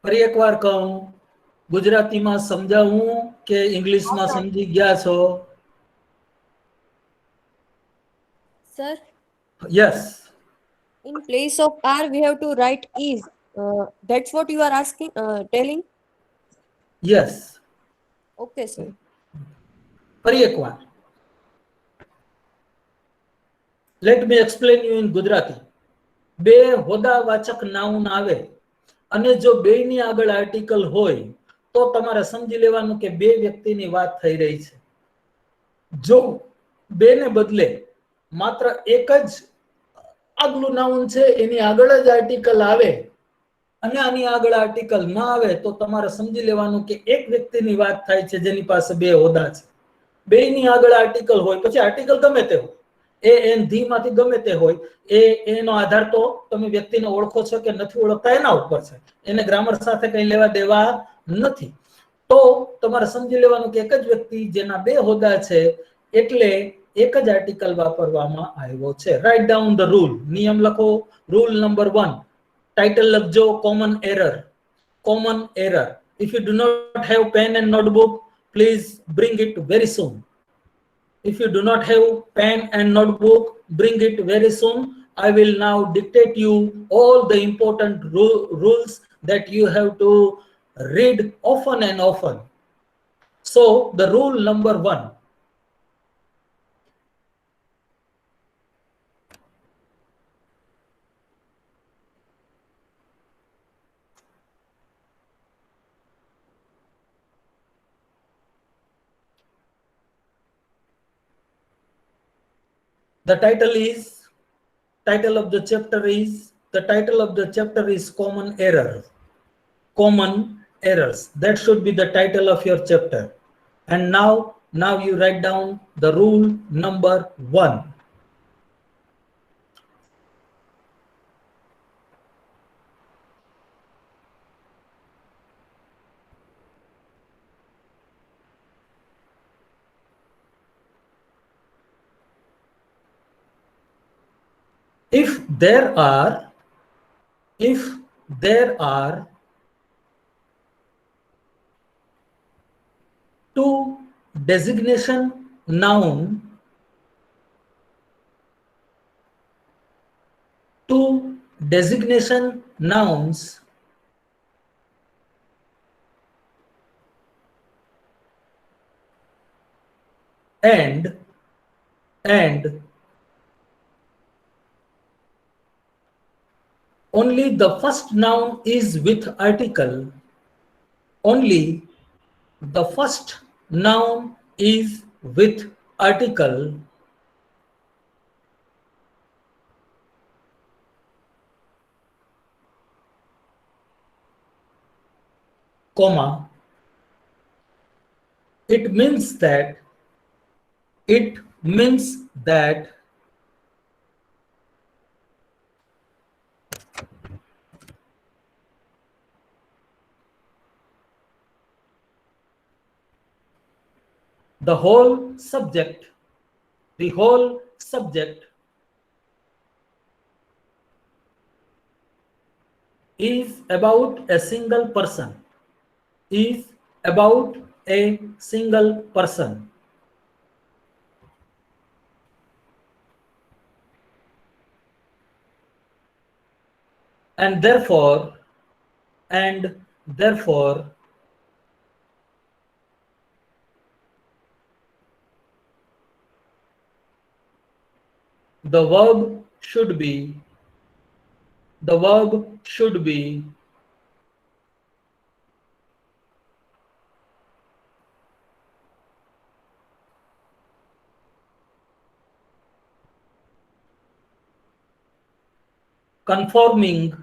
ફરી એકવાર કહું, ગુજરાતીમાં સમજાવું કે ઇંગ્લિશમાં સમજી ગયા છો? Sir, Yes. in place of are, we have to write is. That's what you are asking, telling? Yes. Okay, sir. ફરી એકવાર. Let me explain you in Gujarati. બે હોદાવાચક નાઉન આવે અને જો બેયની આગળ આર્ટિકલ હોય તો તમારે સમજી લેવાનું કે બે વ્યક્તિની વાત થઈ રહી છે. જો બેને બદલે માત્ર એક જ આગલું નાઉન છે એની આગળ જ આર્ટિકલ આવે અને આની આગળ આર્ટિકલ ન આવે તો તમારે સમજી લેવાનું કે એક વ્યક્તિની વાત થાય છે જેની પાસે બે હોદા છે. બેયની આગળ આર્ટિકલ હોય, પછી આર્ટિકલ ગમે તે હોય, એ એન ધી માંથી ગમે તે હોય, એનો આધાર તો તમે વ્યક્તિને ઓળખો છો કે નથી ઓળખતા એના ઉપર છે. એને ગ્રામર સાથે કઈ લેવા દેવા નથી. તો તમારે સમજી લેવાનું કે એક જ વ્યક્તિ જેના બે હોદા છે એટલે એક જ આર્ટિકલ વાપરવામાં આવ્યો છે. Write down the rule. નિયમ લખો. Rule number 1. ટાઇટલ લખજો common error. Common error. If you do not have pen and notebook, please bring it very soon. If you do not have pen and notebook, bring it very soon. I will now dictate you all the important rules that you have to read often and often. So the rule number 1. The title of the chapter is common error. Common errors. That should be the title of your chapter. And now you write down the rule number 1. If there are two designation noun, two designation nouns and only the first noun is with article, only the first noun is with article, comma, it means that the whole subject is about a single person, and therefore the verb should be conforming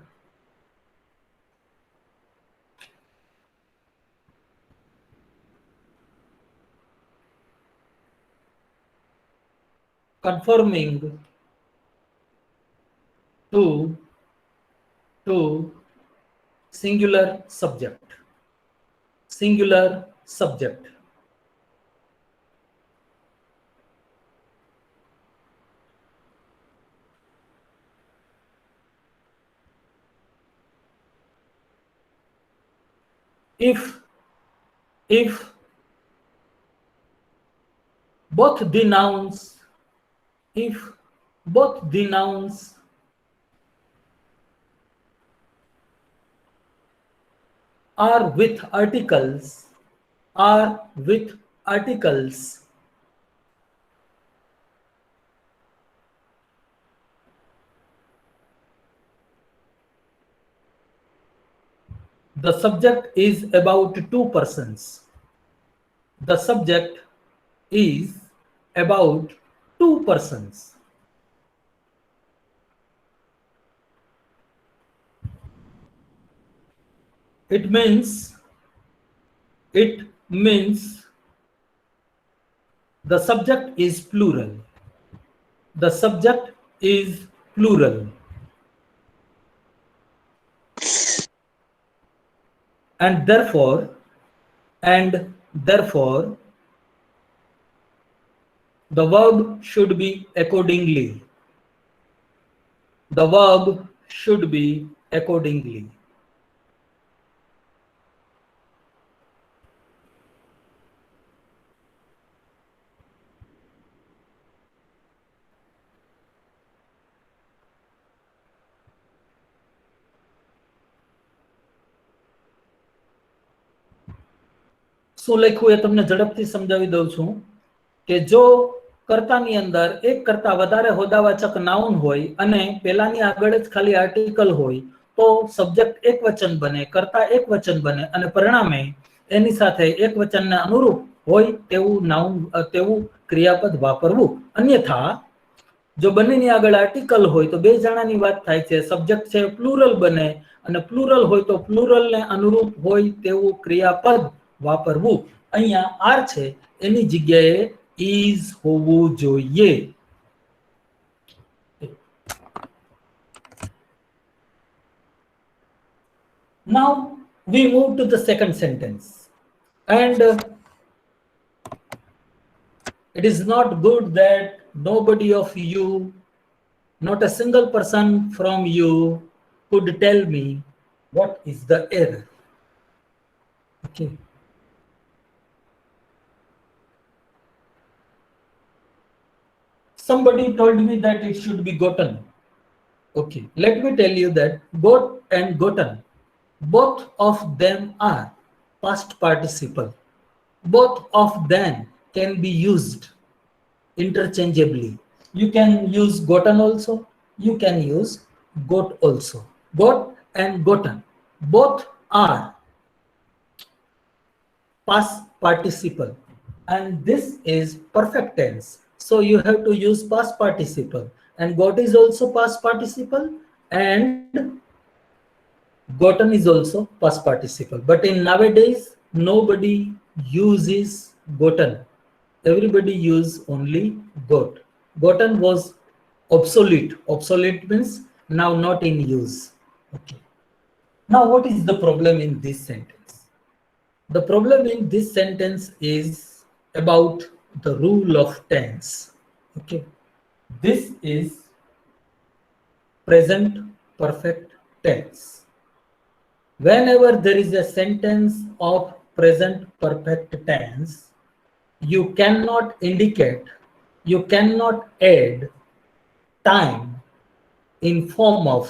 conforming to singular subject. Singular subject. If both the nouns, if both the nouns are with articles, the subject is about two persons. The subject is about two persons. It means the subject is plural. The subject is plural. And therefore, the verb should be accordingly. The verb should be accordingly. શું લખ્યું એ તમને ઝડપથી સમજાવી દઉં છું કે જો કર્તાની અંદર એક કરતા વધારે હોદ્દાવાચક નાઉન હોય અને પેલાની આગળ જ ખાલી આર્ટિકલ હોય તો સબ્જેક્ટ એકવચન બને, કર્તા એકવચન બને અને પરિણામે એની સાથે એકવચનને અનુરૂપ હોય તેવું નાઉન તેવું ક્રિયાપદ વાપરવું. અન્યથા જો બંનેની આગળ આર્ટિકલ હોય તો બે જણાની વાત થાય છે, સબ્જેક્ટ છે પ્લુરલ બને અને પ્લુરલ હોય તો પ્લુરલને અનુરૂપ હોય તેવું ક્રિયાપદ વાપરવું. અહીંયા આર છે એની જગ્યાએ is હોવું જોઈએ. Now we move to the second sentence, and it is not good that nobody of you, not a single person from you could tell me what is the error. Okay. Somebody told me that it should be gotten. Okay, let me tell you that got and gotten, both of them are past participle. Both of them can be used interchangeably. You can use gotten also, you can use got also. Got and gotten, both are past participle, and this is perfect tense. So you have to use past participle, and got is also past participle and gotten is also past participle. But in nowadays, nobody uses gotten. Everybody use only got. Gotten was obsolete. Obsolete means now not in use. Okay. Now what is the problem in this sentence? The problem in this sentence is about the rule of tense. Okay, this is present perfect tense. Whenever there is a sentence of present perfect tense, you cannot indicate, you cannot add time in form of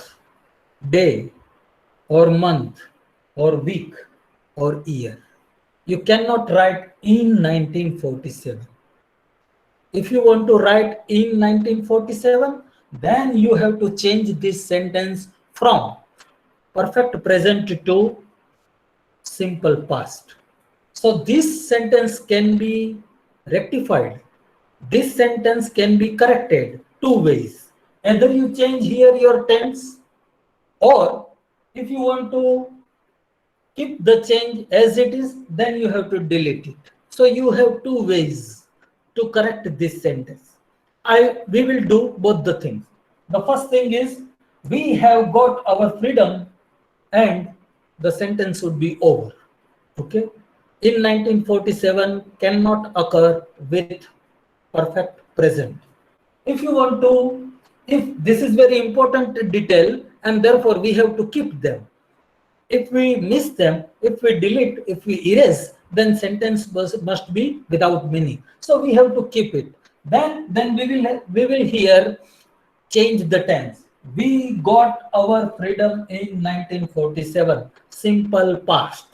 day or month or week or year. You cannot write in 1947. If you want to write in 1947, then you have to change this sentence from perfect present to simple past. So this sentence can be rectified. This sentence can be corrected two ways. Either you change here your tense, or if you want to keep the change as it is, then you have to delete it. So you have two ways to correct this sentence. we will do both the things. The first thing is we have got our freedom and the sentence would be over. Okay. In 1947 cannot occur with perfect present. If you want to, if this is very important detail and therefore we have to keep them. If we miss them, if we delete, if we erase, then sentence must be without meaning. So we have to keep it. Then we will here change the tense. We got our freedom in 1947. Simple past.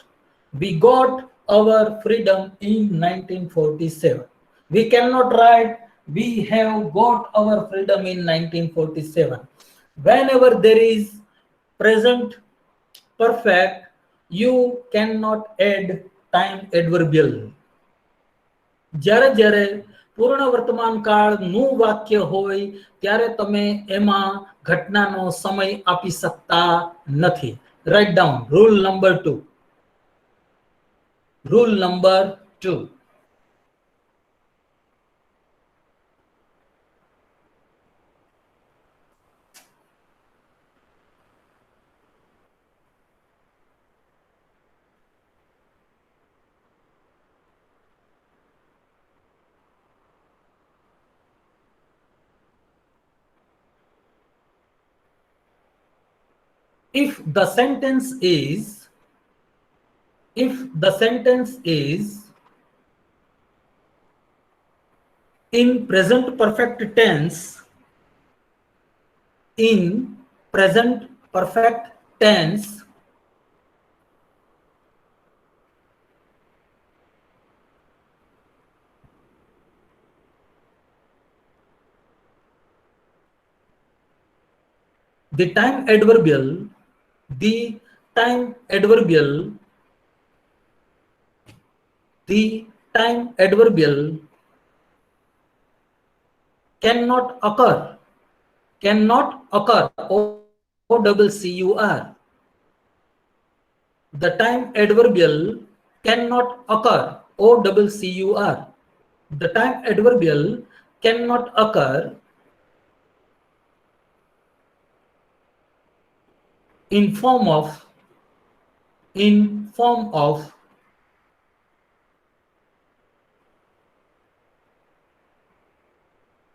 We got our freedom in 1947. We cannot write we have got our freedom in 1947. Whenever there is present perfect, you cannot add time adverbial. જ્યારે જ્યારે પૂર્ણ વર્તમાન કાળનું વાક્ય હોય ત્યારે તમે એમાં ઘટનાનો સમય આપી શકતા નથી. Write down rule number 2. Rule number 2. If the sentence is in present perfect tense, the time adverbial cannot occur, O-double-C-U-R. The time adverbial cannot occur, O-double-C-U-R. The time adverbial cannot occur in form of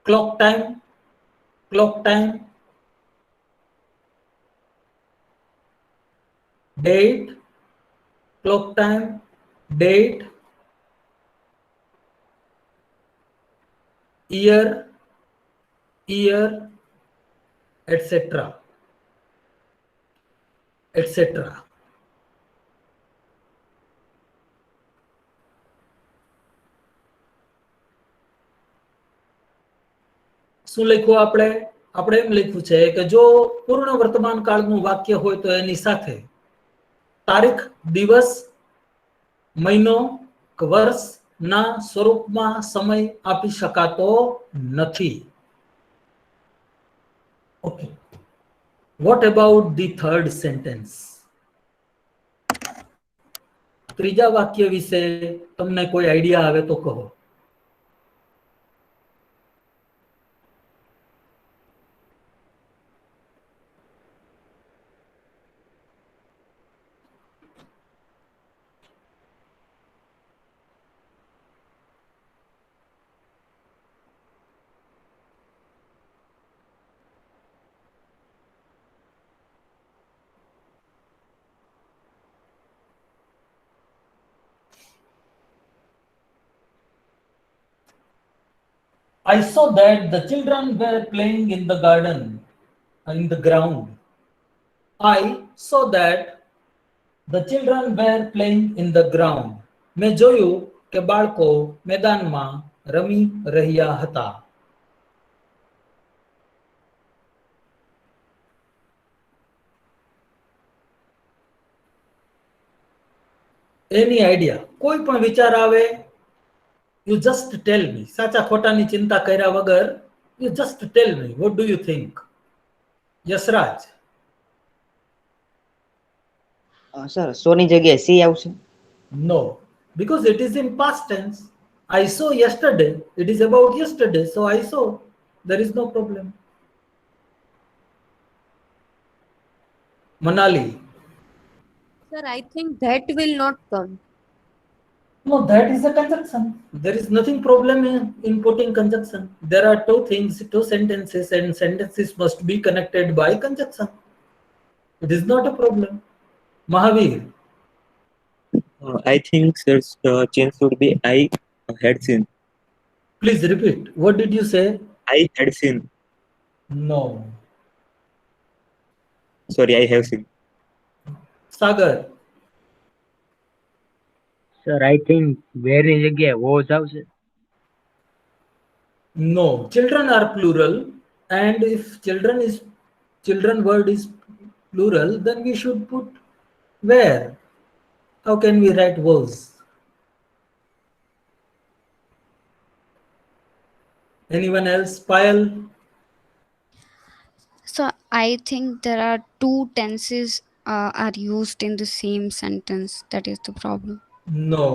clock time, date, clock time, date, year, etc. શું લખ્યું આપણે એમ લખ્યું છે કે જો પૂર્ણ વર્તમાન કાળનું વાક્ય હોય તો એની સાથે તારીખ, દિવસ, મહિનો, વર્ષ ના સ્વરૂપમાં સમય આપી શકાતો નથી. Okay, what about the third sentence? ત્રીજા વાક્ય વિશે તમને કોઈ આઈડિયા આવે તો કહો. I saw that the children were playing in the garden, in the ground. I saw that the children were playing in the ground. मैं જોયું કે બાળકો મેદાનમાં રમી રહ્યા હતા. Any idea? કોઈ પણ વિચાર આવે? You just tell me. સાચા ખોટાની ચિંતા કર્યા વગર you just tell me. What do you think? Yashraj. Sir સોની જગ્યાએ સી આવશે? No, because it is in past tense. I saw yesterday. It is about yesterday, so I saw. There is no problem. Manali. Sir, I think that will not come. No, that is a conjunction. There is nothing problem in putting conjunction. There are two things, two sentences, and sentences must be connected by conjunction. It is not a problem. Mahavir. I think the change should be I had seen. Please repeat. What did you say? I had seen. No. Sorry, I have seen. Sagar. Sir I think વેરની જગ્યાએ was આવશે. No, children are plural, and if children word is plural, then we should put where. How can we write was? Anyone else? Payal? So I think there are two tenses are used in the same sentence. That is the problem. No.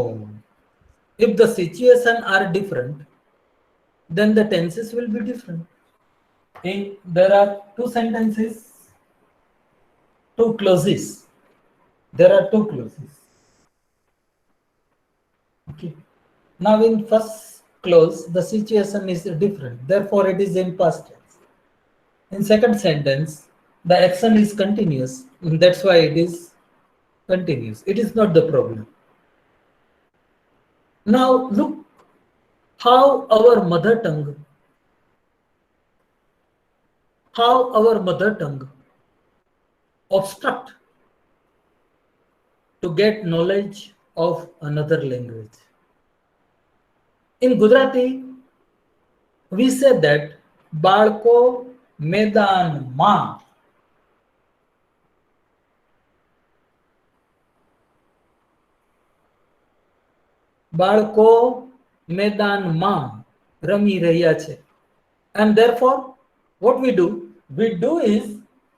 If the situation are different, then the tenses will be different. There are two sentences, two clauses. There are two clauses. Okay. Now in first clause, the situation is different. Therefore, it is in past tense. In second sentence, the action is continuous. And that's why it is continuous. It is not the problem. Now look how our mother tongue obstruct to get knowledge of another language. In Gujarati, we say that balko medan ma. બાળકો મેદાનમાં રમી રહ્યા છે. And therefore, what we do is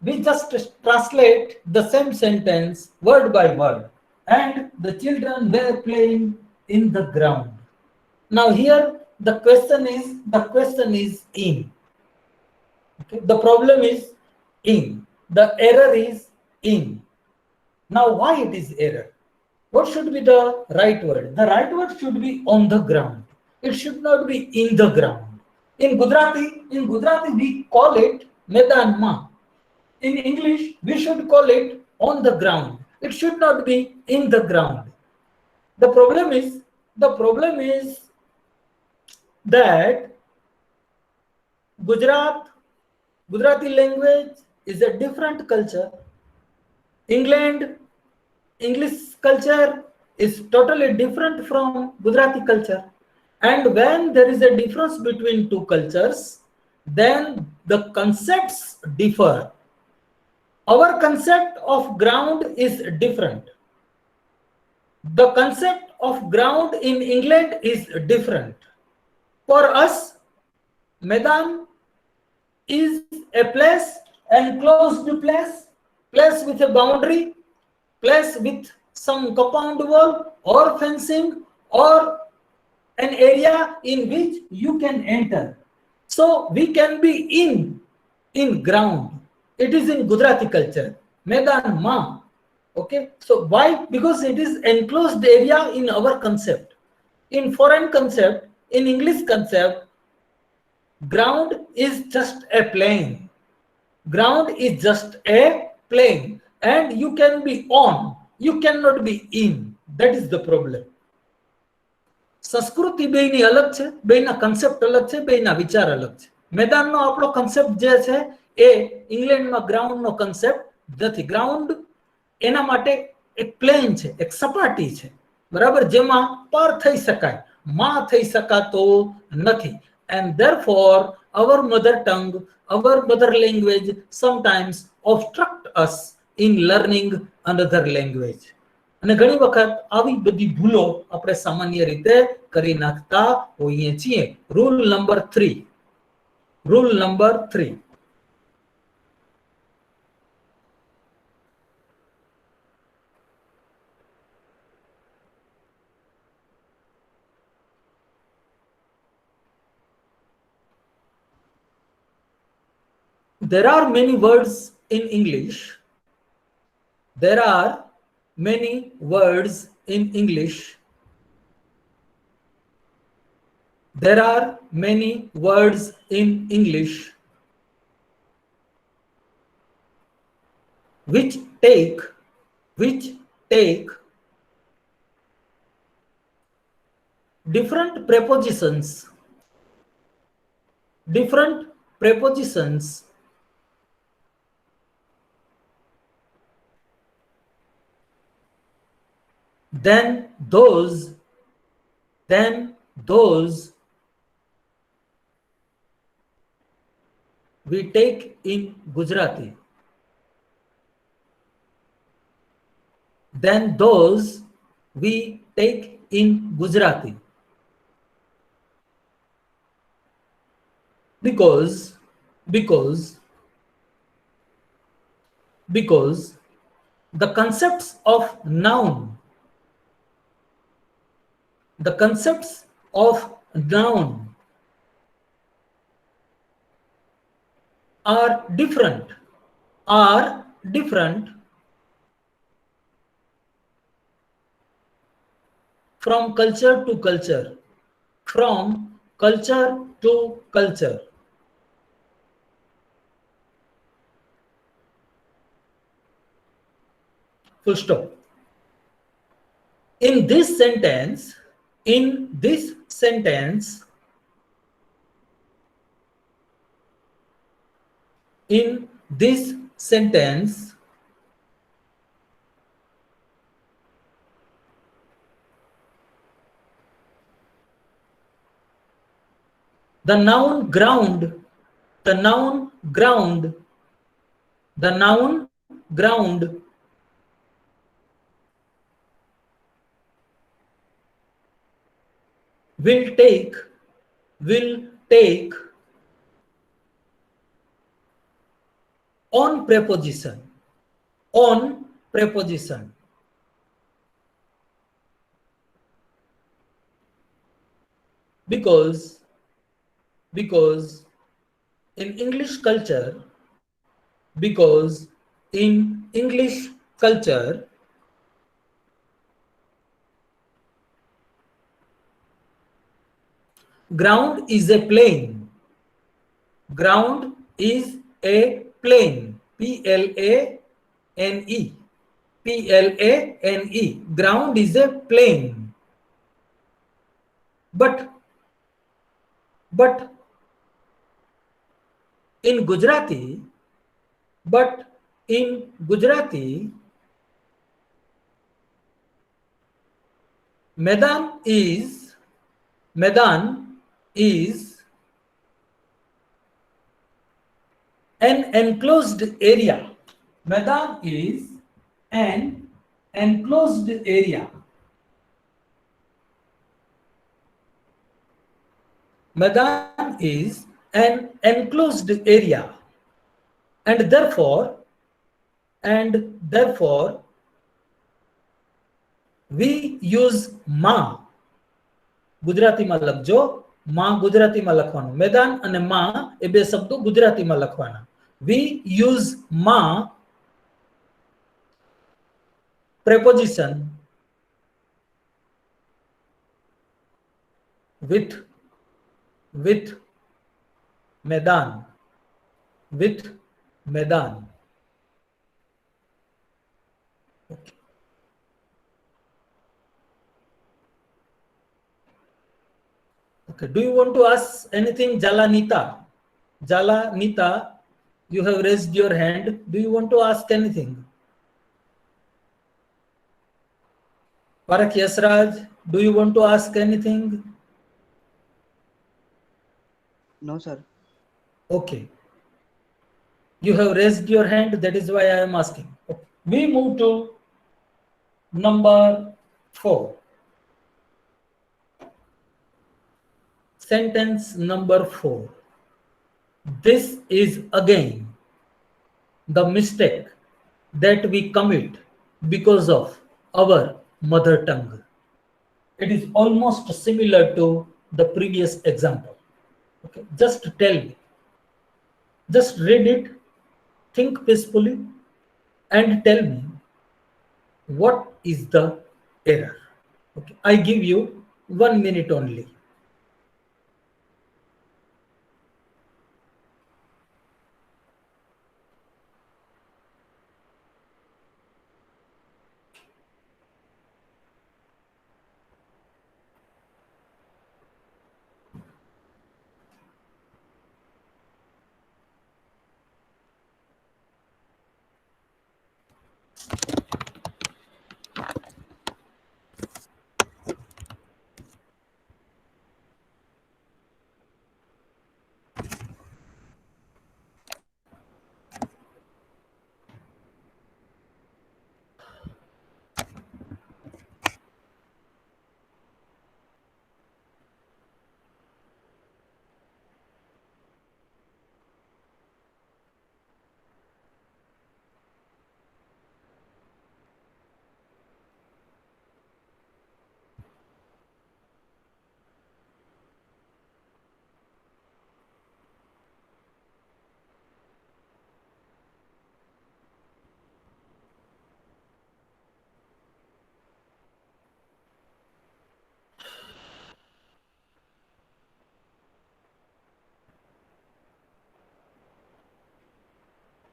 we just translate the same sentence word by word. And the children were playing in the ground. Now here the question is in. Okay? The problem is in. The error is in. Now why it is error? What should be the right word? The right word should be on the ground. It should not be in the ground. In Gujarati we call it medan ma. In English we should call it on the ground. It should not be in the ground. The problem is that Gujarati language is a different culture. English culture is totally different from Gujarati culture. And when there is a difference between two cultures, then the concepts differ. Our concept of ground is different. The concept of ground in England is different. For us, Medan is a place, enclosed place with a boundary, place with some compound wall or fencing or an area in which you can enter. So we can be in ground. It is in Gujarati culture, Medan ma. Okay, so why? Because it is enclosed area in our concept. In foreign concept, in English concept, ground is just a plane. Ground is just a plane. And you can be on, you cannot be in. That is the problem. સંસ્કૃતિ બેયની અલગ છે, બેયના concept અલગ છે, બેયના વિચાર અલગ છે. મેદાનનો આપણો concept જે છે એ ઇંગ્લેન્ડમાં ગ્રાઉન્ડનો કન્સેપ્ટ નથી. ગ્રાઉન્ડ એના માટે એક પ્લેન છે, એક સપાટી છે, બરાબર, જેમાં પાર થઈ શકાય, માં થઈ શકાતો નથી. And therefore our mother tongue, our mother language sometimes obstruct us in learning another language. અને ઘણી વખત આવી બધી ભૂલો આપણે સામાન્ય રીતે કરી નાખતા હોઈએ છીએ. Rule number 3. there are many words in English. There are many words in English. There are many words in English which take different prepositions then those we take in Gujarati. Then those we take in Gujarati. Because the concepts of noun are different from culture to culture, full stop. In this sentence, the noun ground will take on preposition because in English culture ground is a plane. P-L-A-N-E. Ground is a plane. But in Gujarati, Medan is an enclosed area. Medan is an enclosed area. Medan is an enclosed area, and therefore we use ma. ગુજરાતીમાં લખજો, માં ગુજરાતીમાં લખવાનું. મેદાન અને માં એ બે શબ્દો ગુજરાતીમાં લખવાના. We use ma preposition with Medan. Okay. Okay, do you want to ask anything, Jalanita? Jalanita, you have raised your hand. Do you want to ask anything? Parak Yasraj, do you want to ask anything? No, sir. Okay. You have raised your hand, that is why I am asking. Okay. We move to number 4. Sentence number 4. This is again the mistake that we commit because of our mother tongue. It is almost similar to the previous example. Okay, just tell me. Just read it, think peacefully, and tell me what is the error. Okay, I give you 1 minute only.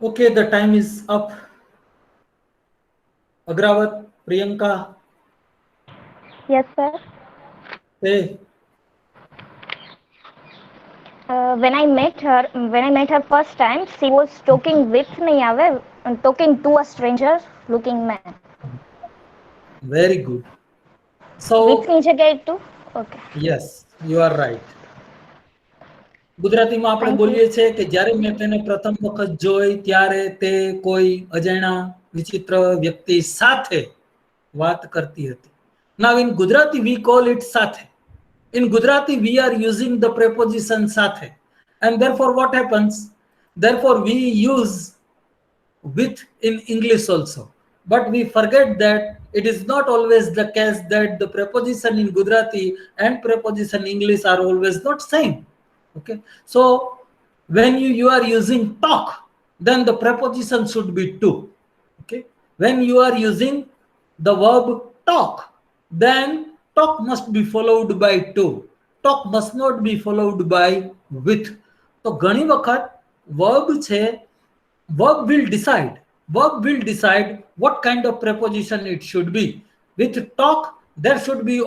Okay, the time is up. Agravat, Priyanka, Yes, sir. say. When I met her first time, she was talking with me, talking to a stranger looking man. Very good. With So, ની જગ્યાએ to. Okay. yes, you are right. ગુજરાતીમાં આપણે Thank you. બોલીએ છીએ કે જ્યારે મેં તેને પ્રથમ વખત જોઈ ત્યારે તે કોઈ અજાણ્યા વિચિત્ર વ્યક્તિ સાથે વાત કરતી હતી. Now in Gujarati we call it સાથે. In Gujarati we are using the preposition સાથે, and therefore what happens? Therefore we use with in English also. But we forget that it is not always the case that the preposition in Gujarati and preposition English are always not same. Okay, so when you are using talk, then the preposition should be to. Okay, when you are using the verb talk, then talk must be followed by to. Talk must not be followed by with. તો ઘણી વખત verb છે, verb will decide what kind of preposition it should be. With talk there should be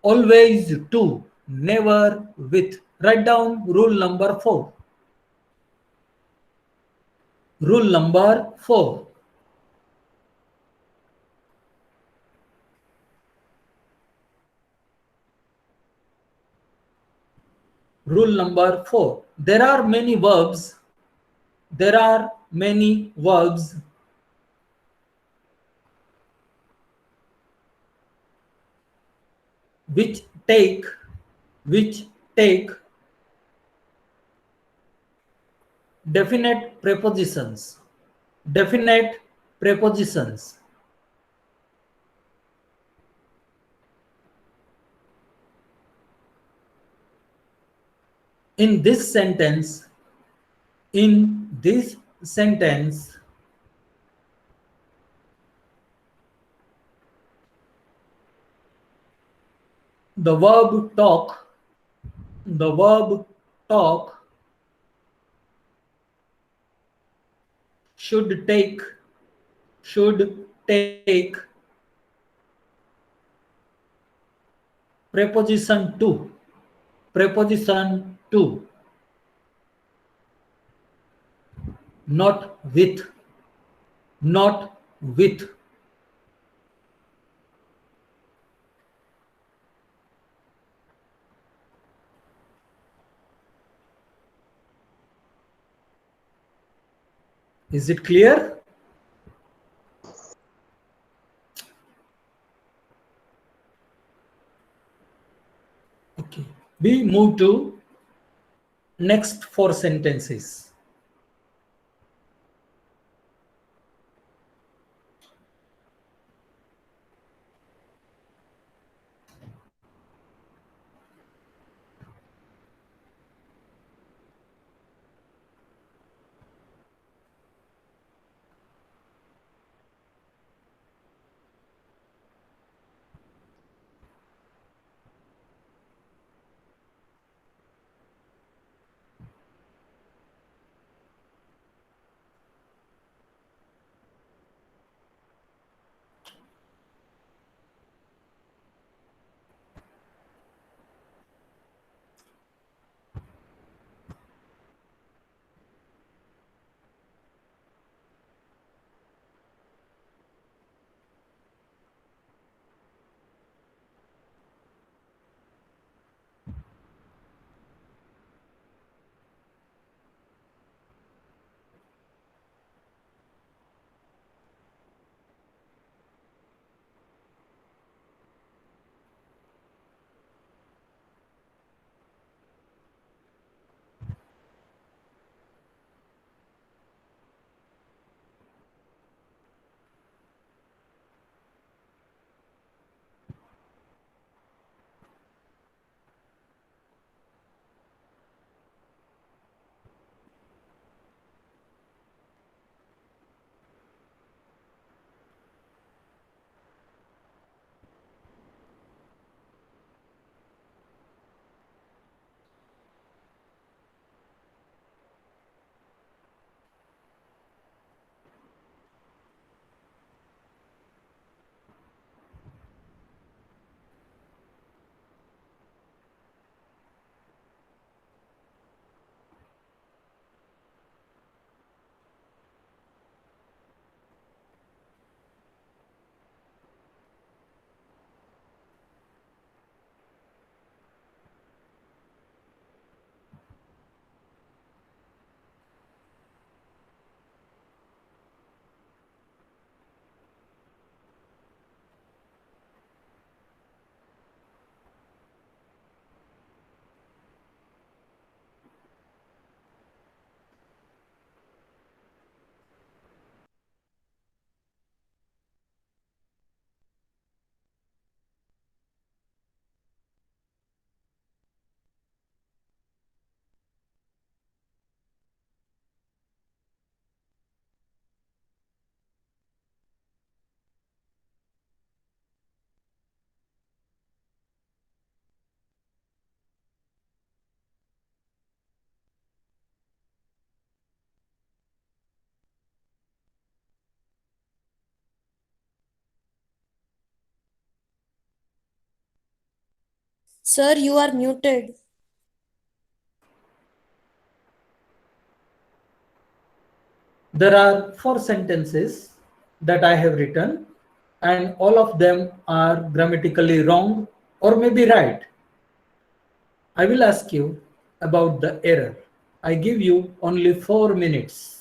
always to, never with. Write down rule number 4. Rule number 4. Rule number 4. There are many verbs. There are many verbs which take definite prepositions. Definite prepositions. In this sentence, the verb talk should take preposition to, not with. Is it clear? Okay, we move to next 4 sentences. Sir, you are muted. There are 4 sentences that I have written, and all of them are grammatically wrong or maybe right. I will ask you about the error. I give you only 4 minutes.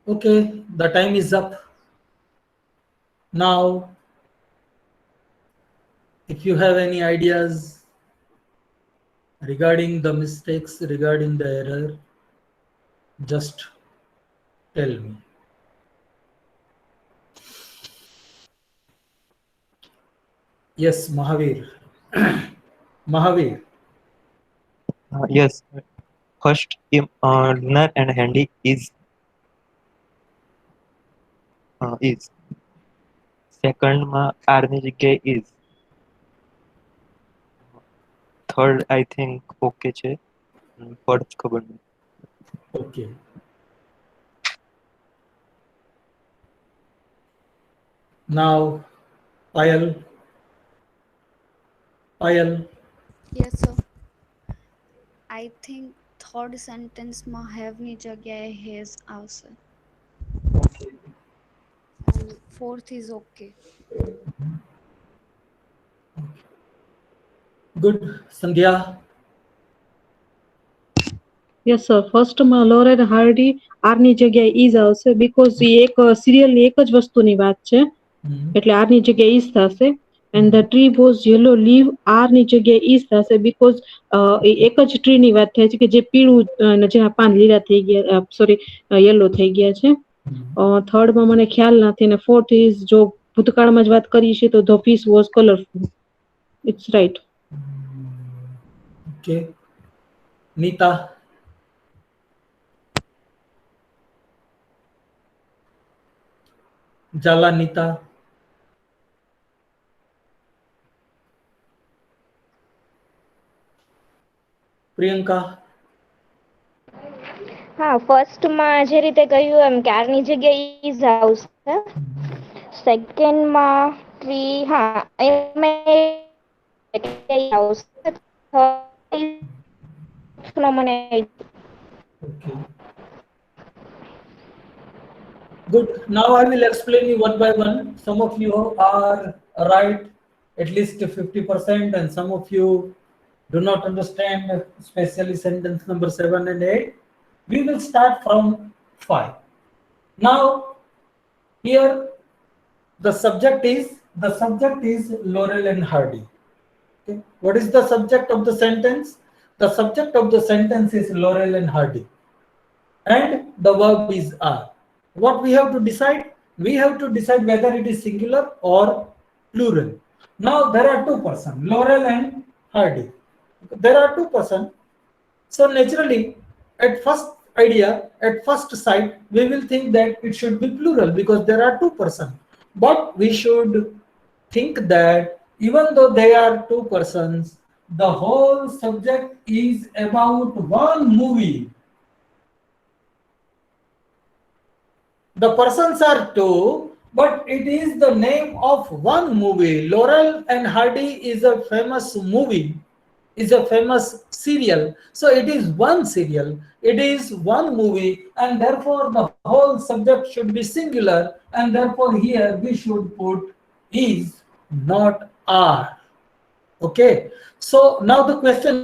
Okay, the time is up. Now, if you have any ideas regarding the mistakes, regarding the error, just tell me. Yes, Mahavir. Mahavir. Yes. First, dinner and handy is is. Second માં R ની જગ્યાએ is. Third I think okay છે. Fourth ખબર નહીં. Okay. Now, Payal. Yes, sir. I think third sentence માં have ની જગ્યાએ has આવશે. Okay. And fourth is okay. Good. Sandhya. Yes sir, ફર્સ્ટમાં લોરેન હાર્ડી આર ની જગ્યાએ ઇઝ આવશે બીકોઝ એ એક સિરિયલની એક જ વસ્તુની વાત છે, એટલે આર ની જગ્યાએ ઇઝ થશે. And the tree was yellow leave are ની જગ્યાએ ઇઝ થશે બીકોઝ એક જ ટ્રીની વાત થાય છે કે જે પીળું જેના પાન લીલા થઈ ગયા, સોરી યલો થઈ ગયા છે. થર્ડમાં મને ખ્યાલ નથી. અને ફોર્થ ઇઝ જો ભૂતકાળમાં જ વાત કરીએ છીએ તો the fish was colourful. It's right. Okay. Nita. Jala Nita. Priyanka. હા, ફર્સ્ટમાં જે રીતે કહ્યું એમ કે આરની જગ્યાએ ઇઝ આવશે. સેકન્ડમાં ટ્રી, હા એમાં આવશે. મને Okay. Good. Now I will explain you one by one. Some of you are right at least 50% and some of you do not understand, especially sentence number 7 and 8. We will start from 5. Now here the subject is Laurel and Hardy. Okay. What is the subject of the sentence? The subject of the sentence is Laurel and Hardy. And the verb is are. What we have to decide? We have to decide whether it is singular or plural. Now there are two persons, Laurel and Hardy. There are two persons. So naturally, at first sight, we will think that it should be plural because there are two persons. But we should think that even though they are two persons, the whole subject is about one movie. The persons are two, but it is the name of one movie. Laurel and Hardy is a famous movie, is a famous serial. So it is one serial, it is one movie, and therefore the whole subject should be singular, and therefore here we should put is, not are. Okay. So now the question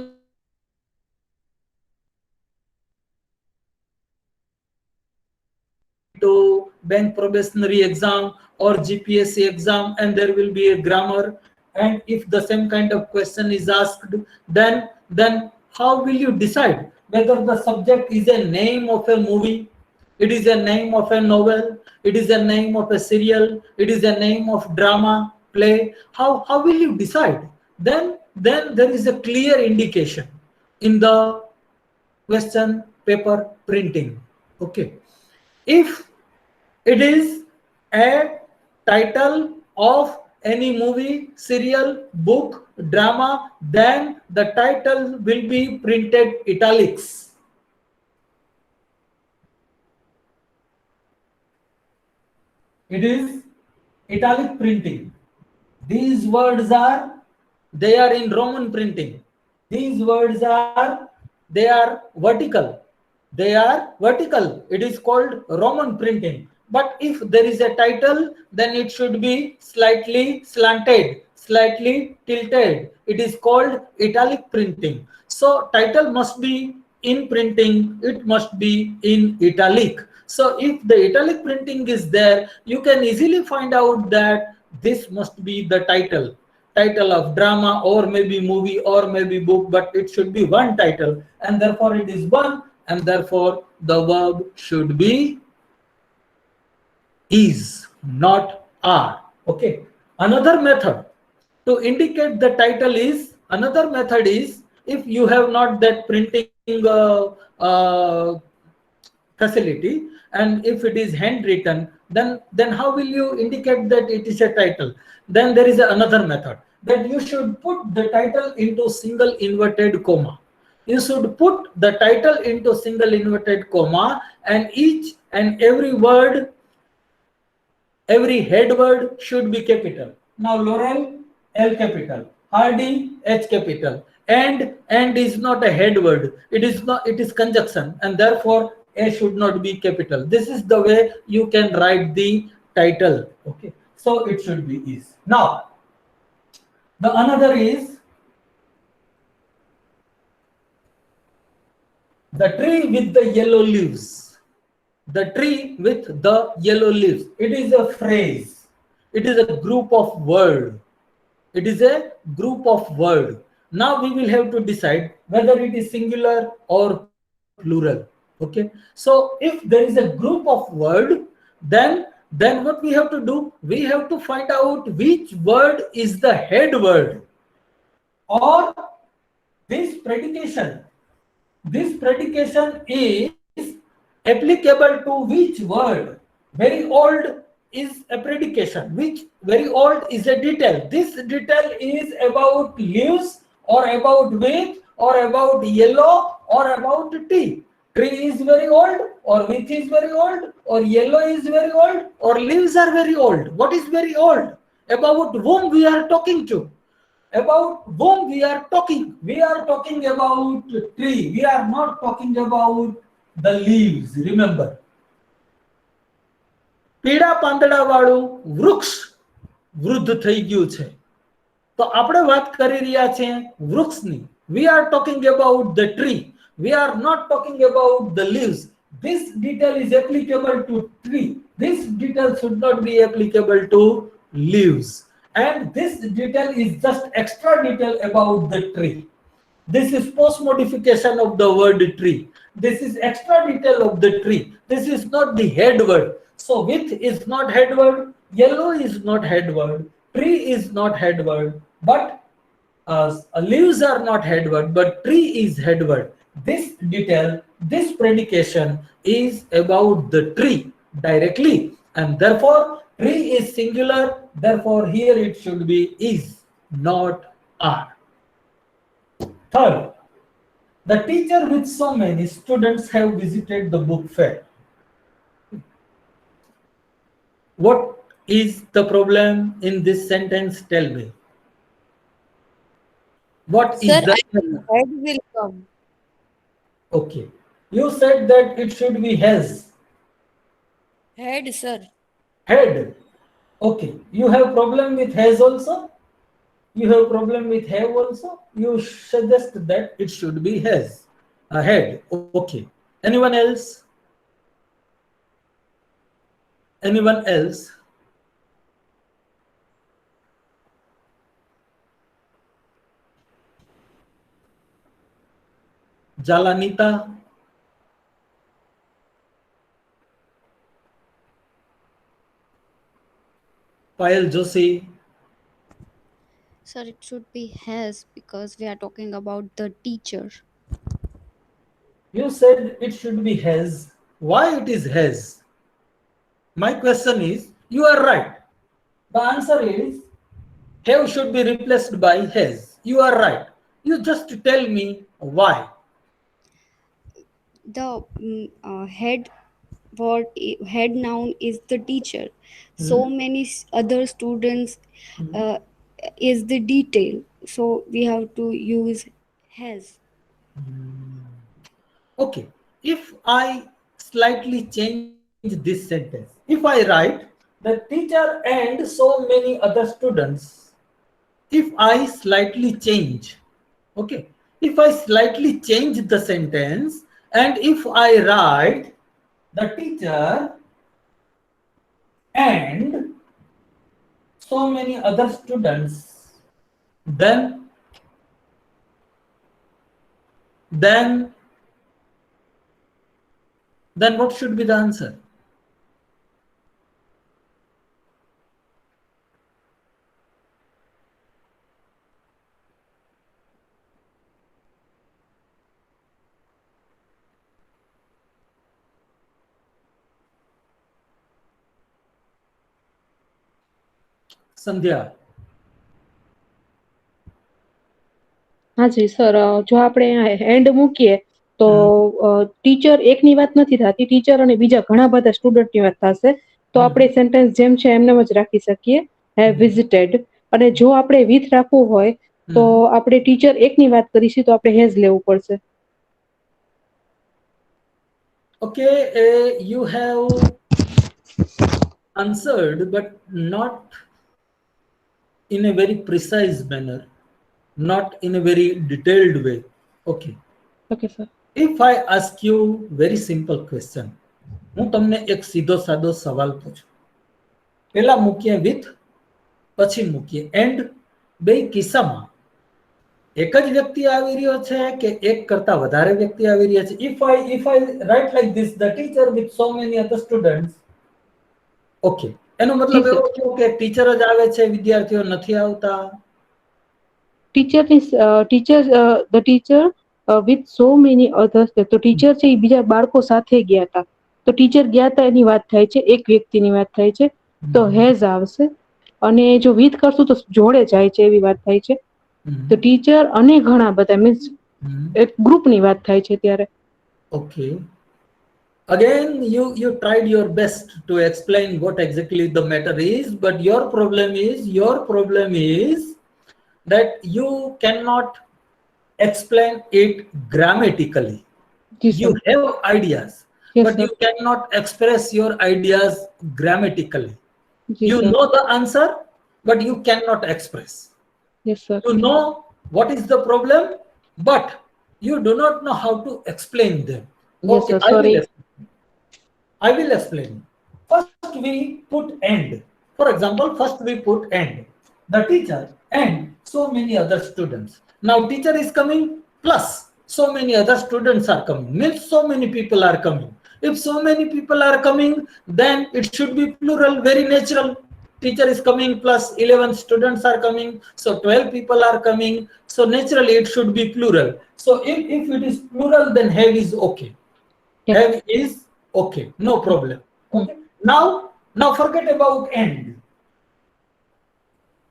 to bank probationary exam or GPSC exam, and there will be a grammar, and if the same kind of question is asked, then how will you decide whether the subject is a name of a movie, it is a name of a novel, it is a name of a serial, it is a name of drama, play? How will you decide? Then there is a clear indication in the question paper printing. Okay. If it is a title of any movie, serial, book, drama, then the title will be printed italics. It is italic printing. These words are, they are in Roman printing. These words are, they are vertical. They are vertical. It is called Roman printing. But if there is a title, then it should be slightly slanted, slightly tilted. It is called italic printing. So title must be in printing, it must be in italic. So if the italic printing is there, you can easily find out that this must be the title of drama, or maybe movie, or maybe book, but it should be one title, and therefore it is one, and therefore the verb should be is, not are. Okay. Another method to indicate the title is, another method is, if you have not that printing facility, and if it is handwritten, then how will you indicate that it is a title? Then there is another method, that you should put the title into single inverted comma. You should put the title into single inverted comma, and each and every word, every head word should be capital. Now Laurel, L capital, Hardy, H capital, and is not a head word. It is not. It is conjunction, and therefore A should not be capital. This is the way you can write the title. Okay, so it should be is. Now the another is the tree with the yellow leaves. The tree with the yellow leaves. It is a phrase. It is a group of word. It is a group of word. Now we will have to decide whether it is singular or plural. Okay. So if there is a group of word, then what we have to do? We have to find out which word is the head word, or this predication. This predication is applicable to which word? Very old is a predication, which very old is a detail. This detail is about leaves, or about wheat, or about yellow, or about tea. Tree is very old, or wheat is very old, or yellow is very old, or leaves are very old. What is very old? About whom we are talking to? About whom we are talking? We are talking about tree. We are not talking about the leaves. Remember, પીળા પાંદડા વાળું વૃક્ષ વૃદ્ધ થઈ ગયું છે, તો આપણે વાત કરી રહ્યા છીએ વૃક્ષની. We are talking about the tree. We are not talking about the leaves. This detail is applicable to tree. This detail should not be applicable to leaves. And this detail is just extra detail about the tree. This is post modification of the word tree. This is extra detail of the tree. This is not the head word. So with is not head word, yellow is not head word, tree is not head word, but leaves are not head word, but tree is head word. This detail, this predication is about the tree directly, and therefore tree is singular. Therefore here it should be is, not are. Third, the teacher with so many students have visited the book fair. What is the problem in this sentence? Tell me. What is Sir, the I think head will come. okay? You said that it should be has. Head, sir. Head. Okay. You have problem with has also? You have problem with have also? You suggest that it should be has. A head. Okay. Anyone else? Anyone else? Jalanita? Payal Joshi? Sir, it should be has because we are talking about the teacher. You said it should be has. Why it is has? My question is, you are right. The answer is have should be replaced by has. You are right. You just tell me why. The head noun is the teacher. So many other students is the detail. So we have to use has. Okay. If I slightly change this sentence, if I write the teacher and so many other students, if I slightly change, okay, if I slightly change the sentence, and if I write the teacher and so many other students, then what should be the answer? સંધ્યા. હાજી sir, જો આપણે and મૂકીએ તો teacher એકની વાત નથી થતી, teacher અને બીજા ઘણા બધા સ્ટુડન્ટની વાત થશે. તો આપણે સેન્ટેન્સ જેમ છે એમને જ રાખી શકીએ, હેવ વિઝિટેડ. અને જો આપણે વિથ રાખવું હોય તો આપણે ટીચર એકની વાત કરીશું તો આપણે હેઝ લેવું પડશે. Okay, you have answered, but not in a very precise manner, not in a very detailed way. Okay. Okay, sir. If I ask you very simple question, હું તમને એક સીધો સાદો સવાલ પૂછું. પહેલા મૂકીએ with, પછી મૂકીએ and. બે કિસ્સામાં એક જ વ્યક્તિ આવી રહ્યો છે કે એક કરતા વધારે વ્યક્તિ આવી રહ્યા છે? If I write like this, the teacher with so many other students. Okay. એનો મતલબ એવો થયો કે ટીચર જ આવે છે, વિદ્યાર્થીઓ નથી આવતા? the teacher with so many others. તો ટીચર છે એ બીજા બાળકો સાથે ગયા હતા, તો ટીચર ગયા હતા એની વાત થાય છે, એક વ્યક્તિની વાત થાય છે, તો હેઝ આવશે. અને જો વિથ કરશું તો જોડે જાય છે એવી વાત થાય છે. તો ટીચર અને ઘણા બધા મીન્સ એક ગ્રુપની વાત થાય છે ત્યારે. Okay. Again, you tried your best to explain what exactly the matter is, but your problem is that you cannot explain it grammatically. You have ideas, but you cannot express your ideas grammatically. You know the answer, but you cannot express. Yes, sir. You know what is the problem, but you do not know how to explain them. Yes, sir. Sorry. I will explain. First we put end. For example, first we put end. The teacher and so many other students. Now teacher is coming plus so many other students are coming. Means so many people are coming. If so many people are coming, then it should be plural, very natural. Teacher is coming plus 11 students are coming. So 12 people are coming. So naturally it should be plural. So if it is plural, then have is okay. Have is okay, no problem. Okay. Now forget about end.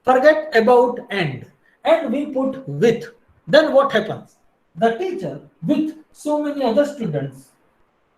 Forget about end. And we put with. Then what happens? The teacher with so many other students.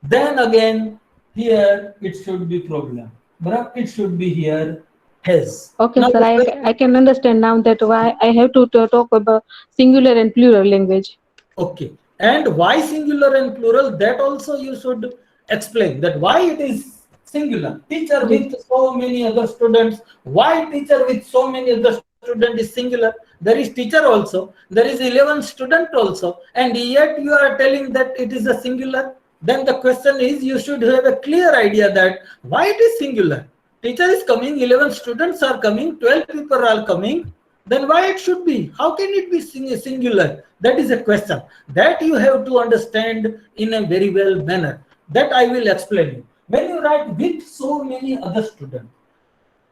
Then again, here it should be problem. But it should be here has. Okay, now, sir. I can understand now that why I have to talk about singular and plural language. Okay. And why singular and plural? That also you should explain. That why it is singular. Teacher with so many other students. Why teacher with so many other students is singular? There is teacher also. There is 11 student also. And yet you are telling that it is a singular. Then the question is, you should have a clear idea that why it is singular. Teacher is coming, 11 students are coming, 12 people are coming. Then why it should be? How can it be singular? That is a question. That you have to understand in a very well manner. That I will explain you. When you write with so many other students,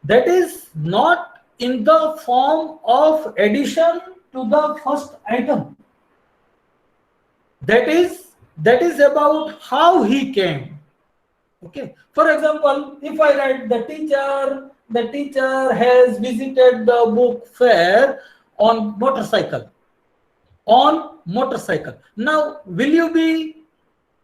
that is not in the form of addition to the first item. That is about how he came. Okay. For example, if I write the teacher has visited the book fair on motorcycle. On motorcycle. Now, will you be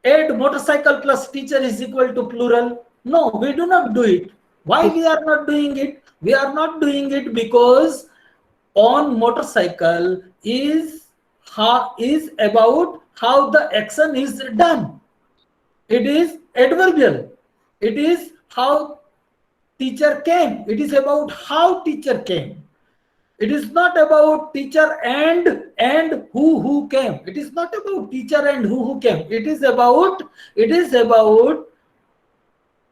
add motorcycle plus teacher is equal to plural? No, we do not do it. Why we are not doing it? We are not doing it because on motorcycle is about how the action is done. It is adverbial. It is how teacher came. It is about how teacher came. It is not about teacher and who came. It is not about teacher and who came. It is about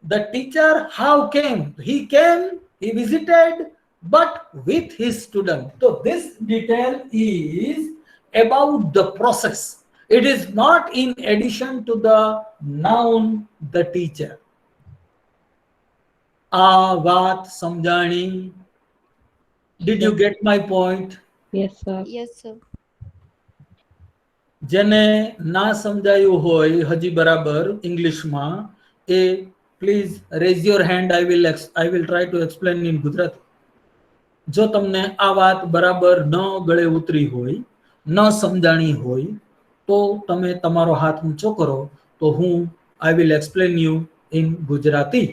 the teacher how came. He came, he visited, but with his student. So this detail is about the process. It is not in addition to the noun, the teacher. વાત સમજાણી? Did you get my point? Yes, sir. Yes, sir. જેને ના સમજાયું હોય હજી બરાબર ઇંગ્લિશમાં, please raise your hand. I will try to explain in Gujarati. જો તમને આ વાત બરાબર ન ગળે ઉતરી હોય, ન સમજાણી હોય, તો તમે તમારો હાથ ઊંચો કરો, તો હું I will explain you in Gujarati.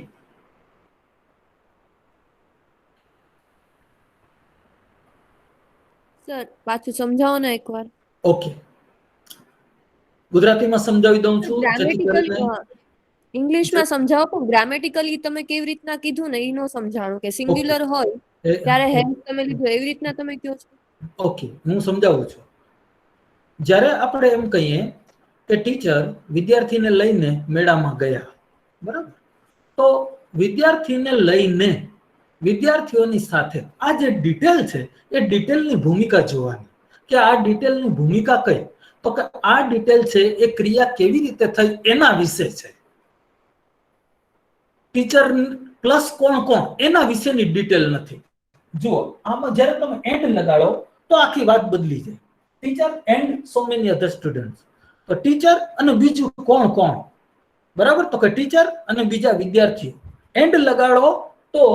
Sir પાછું સમજાવો ને એકવાર. ઓકે, ગુજરાતીમાં સમજાવી દઉં છું જેથી કરીને ગ્રામેટિકલી ઇંગ્લિશમાં સમજાવો, પણ ગ્રામેટિકલી તમે કેવી રીતના કીધું ને એ નો સમજાણું કે સિંગ્યુલર હોય ત્યારે હેઝ તમે લીધું એવી રીતના તમે કહો છો. ઓકે, હું સમજાવું છું. જ્યારે આપણે એમ કહીએ કે ટીચર વિદ્યાર્થીને લઈને મેળામાં ગયા, બરાબર, તો વિદ્યાર્થીને લઈને વિદ્યાર્થીઓની સાથે આ જે ડિટેલ છે એ ડિટેલની ભૂમિકા જોવાની, કે આ ડિટેલની ભૂમિકા કઈ, તો કે આ ડિટેલ છે એ ક્રિયા કેવી રીતે થઈ એના વિશે છે. ટીચર પ્લસ કોણ કોણ એના વિશેની ડિટેલ નથી. જુઓ, આમાં જ્યારે તમે એન્ડ લગાડો તો આખી વાત બદલી જાય. Teacher and so many other students, તો ટીચર અને બીજું કોણ કોણ, બરાબર, તો કે ટીચર અને બીજા વિદ્યાર્થીઓ. એન્ડ લગાડો તો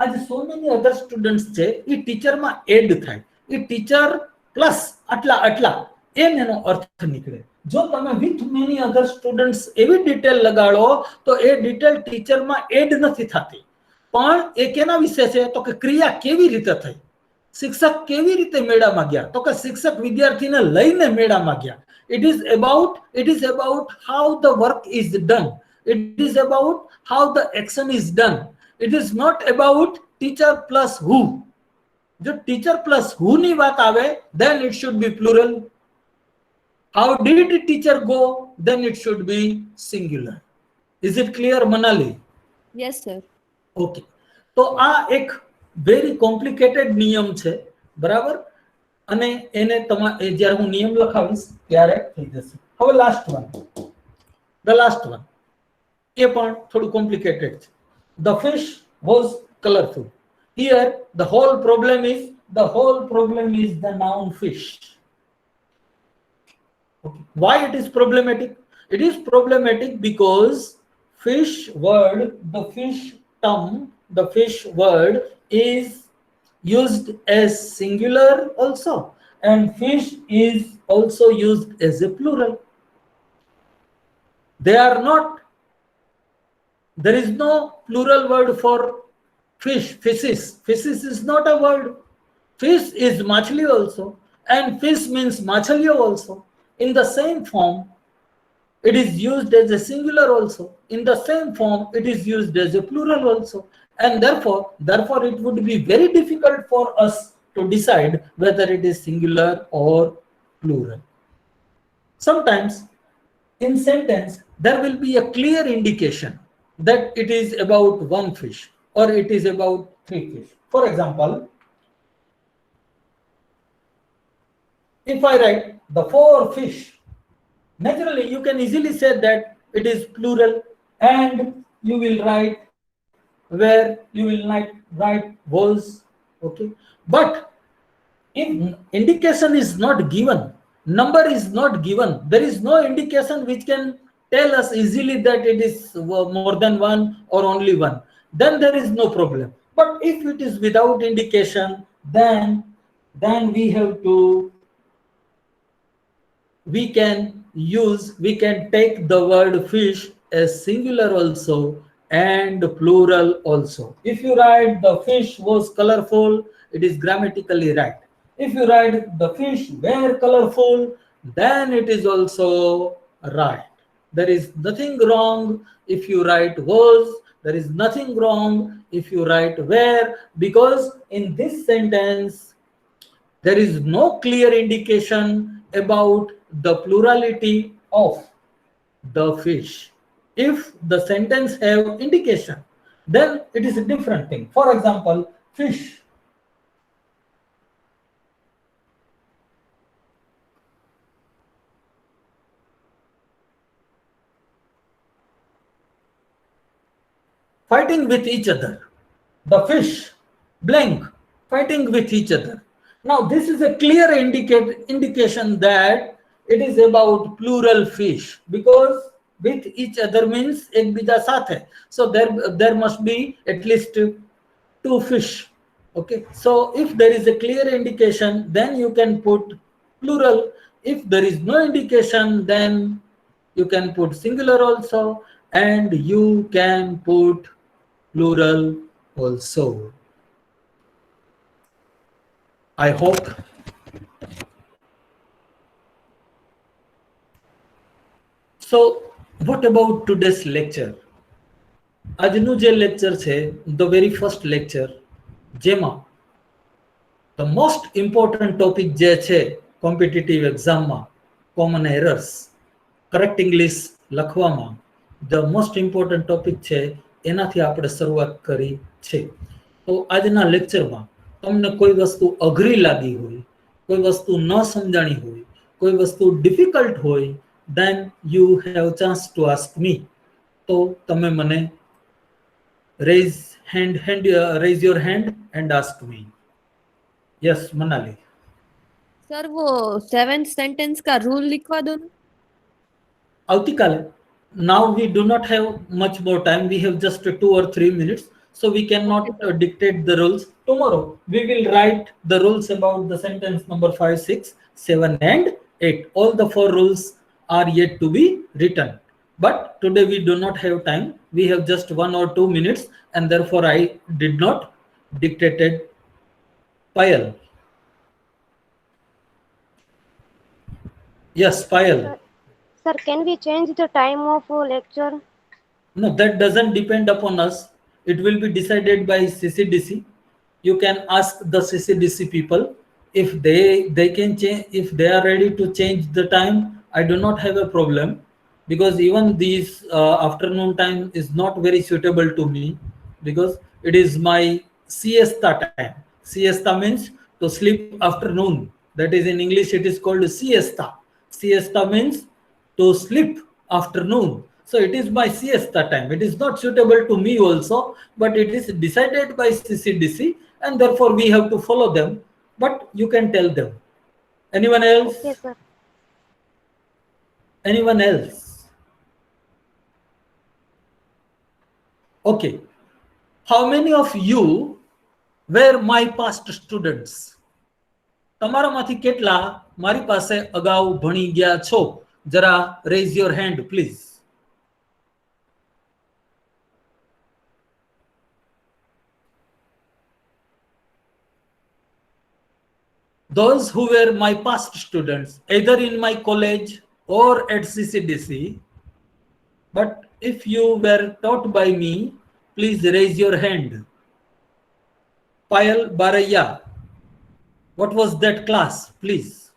આ જે સો મેની અધર સ્ટુડન્ટ્સ છે એ ટીચરમાં એડ થાય, એ ટીચર પ્લસ આટલા આટલા એમ એનો અર્થ નીકળે. જો તમે વિથ મેની અધર સ્ટુડન્ટ્સ એવી ડિટેલ લગાડો તો એ ડિટેલ ટીચરમાં એડ નથી થતી, પણ એ કેના વિશે છે, તો કે ક્રિયા કેવી રીતે થઈ, શિક્ષક કેવી રીતે મેળામાં ગયા, તો કે શિક્ષક વિદ્યાર્થીને લઈને મેળામાં ગયા. It is about how the work is done. It is about how the action is done. It is not about teacher plus who. જો teacher plus who ની વાત આવે, then it should be plural. How did teacher go, then it should be singular. Is it clear, Manali? Yes sir. Okay, તો આ એક very complicated નિયમ છે, બરાબર, અને એને જ્યારે હું નિયમ લખાવીશ ત્યારે થઈ જશે. હવે last one, the last one, એ પણ થોડું કોમ્પ્લિકેટેડ છે. The fish was colourful. Here the whole problem is the noun fish. Okay. Why it is problematic? It is problematic because fish word, the fish term, the fish word is used as singular also, and fish is also used as a plural. They are not, there is no plural word for fish. Fishes is not a word. Fish is machli also, and fish means machalio also. In the same form, it is used as a singular also. In the same form, it is used as a plural also. And therefore it would be very difficult for us to decide whether it is singular or plural. Sometimes in sentence, there will be a clear indication that it is about one fish or it is about three fish. For example, if I write the four fish, naturally you can easily say that it is plural, and you will write where you will write was. Okay, but if indication is not given, number is not given, there is no indication which can tell us easily that it is more than one or only one, then there is no problem. But if it is without indication, then we have to, we can take the word fish as singular also and plural also. If you write the fish was colorful, it is grammatically right. If you write the fish were colorful, then it is also right. There is nothing wrong if you write was, there is nothing wrong if you write were, because in this sentence there is no clear indication about the plurality of the fish. If the sentence have indication, then it is a different thing. For example, fish. Fighting with each other. The fish blank fighting with each other. Now this is a clear indication that it is about plural fish, because with each other means ek bija sathe. So there must be at least two fish. Okay, so if there is a clear indication, then you can put plural. If there is no indication, then you can put singular also, and you can put plural also. I hope. So what about today's lecture? આજનું જે lecture છે, the very first lecture, જેમાં the most important topic જે છે competitive એક્ઝામમાં, common errors, correct English લખવામાં, the most important topic છે, એનાથી આપણે શરૂઆત કરી છે. તો આજના લેક્ચરમાં તમને કોઈ વસ્તુ અઘરી લાગી હોય, કોઈ વસ્તુ ન સમજાણી હોય, કોઈ વસ્તુ ડિફિકલ્ટ હોય, then you have chance to ask me. તો તમે મને raise your hand and ask me. Yes, Manali. Sir वो 7th सेंटेंस का रूल लिखवा दो ना. આવતીકાલે. Now we do not have much more time. We have just 2 or 3 minutes, so we cannot dictate the rules. Tomorrow we will write the rules about the sentence number 5, 6, 7 and 8. All the 4 rules are yet to be written. But today we do not have time. We have just 1 or 2 minutes, and therefore I did not dictated. Payal. Yes, Payal. Sir, can we change the time of lecture? No, that doesn't depend upon us. It will be decided by CCDC. You can ask the CCDC people if they can change, if they are ready to change the time. I do not have a problem, because even this afternoon time is not very suitable to me, because it is my siesta time. Siesta means to sleep afternoon. That is, in English it is called siesta. Siesta means to sleep afternoon. So it is my siesta time. It is not suitable to me also, but it is decided by CCDC, and therefore we have to follow them. But you can tell them. Anyone else? Yes, sir. Anyone else? Okay. How many of you were my past students? તમારામાંથી કેટલા મારી પાસે અગાઉ ભણી ગયા છો? જરા raise your hand, please. Those who were my past students, either in my college or at CCDC, but if you were taught by me, please raise your hand. Payal Baraya, what was that class, please?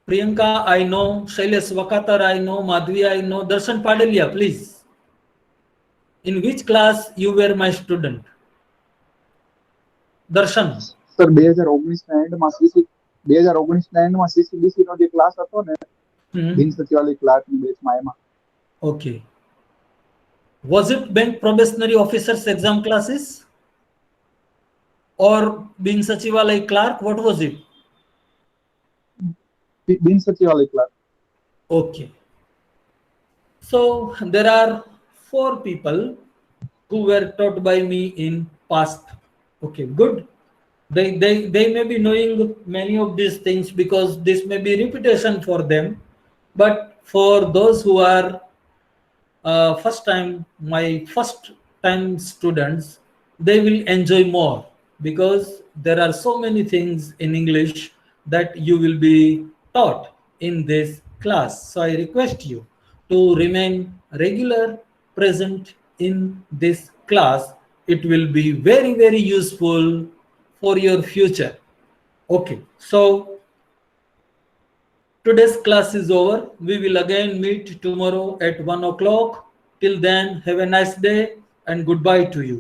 Priyanka, I know. Shailesh Wakatar, I know. Madhvi, I know. Darshan Padelia, please. In which class you were my student? Darshan. Sir 2019 ના એન્ડમાં 2019 ના એન્ડમાં CCDC નો જે class હતો ને, બિન સચિવાલય ક્લાર્કની બેચમાં એમાં. Okay. Was it bank probationary officers exam classes or bin sachivalay clerk? What was it? બિન સચિવાલય clerk. Okay. So there are 4 people who were taught by me in past. Okay, good. They may be knowing many of these things because this may be repetition for them. But for those who are my first time students, they will enjoy more, because there are so many things in English that you will be taught in this class. So I request you to remain regular present in this class. It will be very, very useful for your future. Okay, so today's class is over. We will again meet tomorrow at 1 o'clock. Till then, have a nice day and goodbye to you.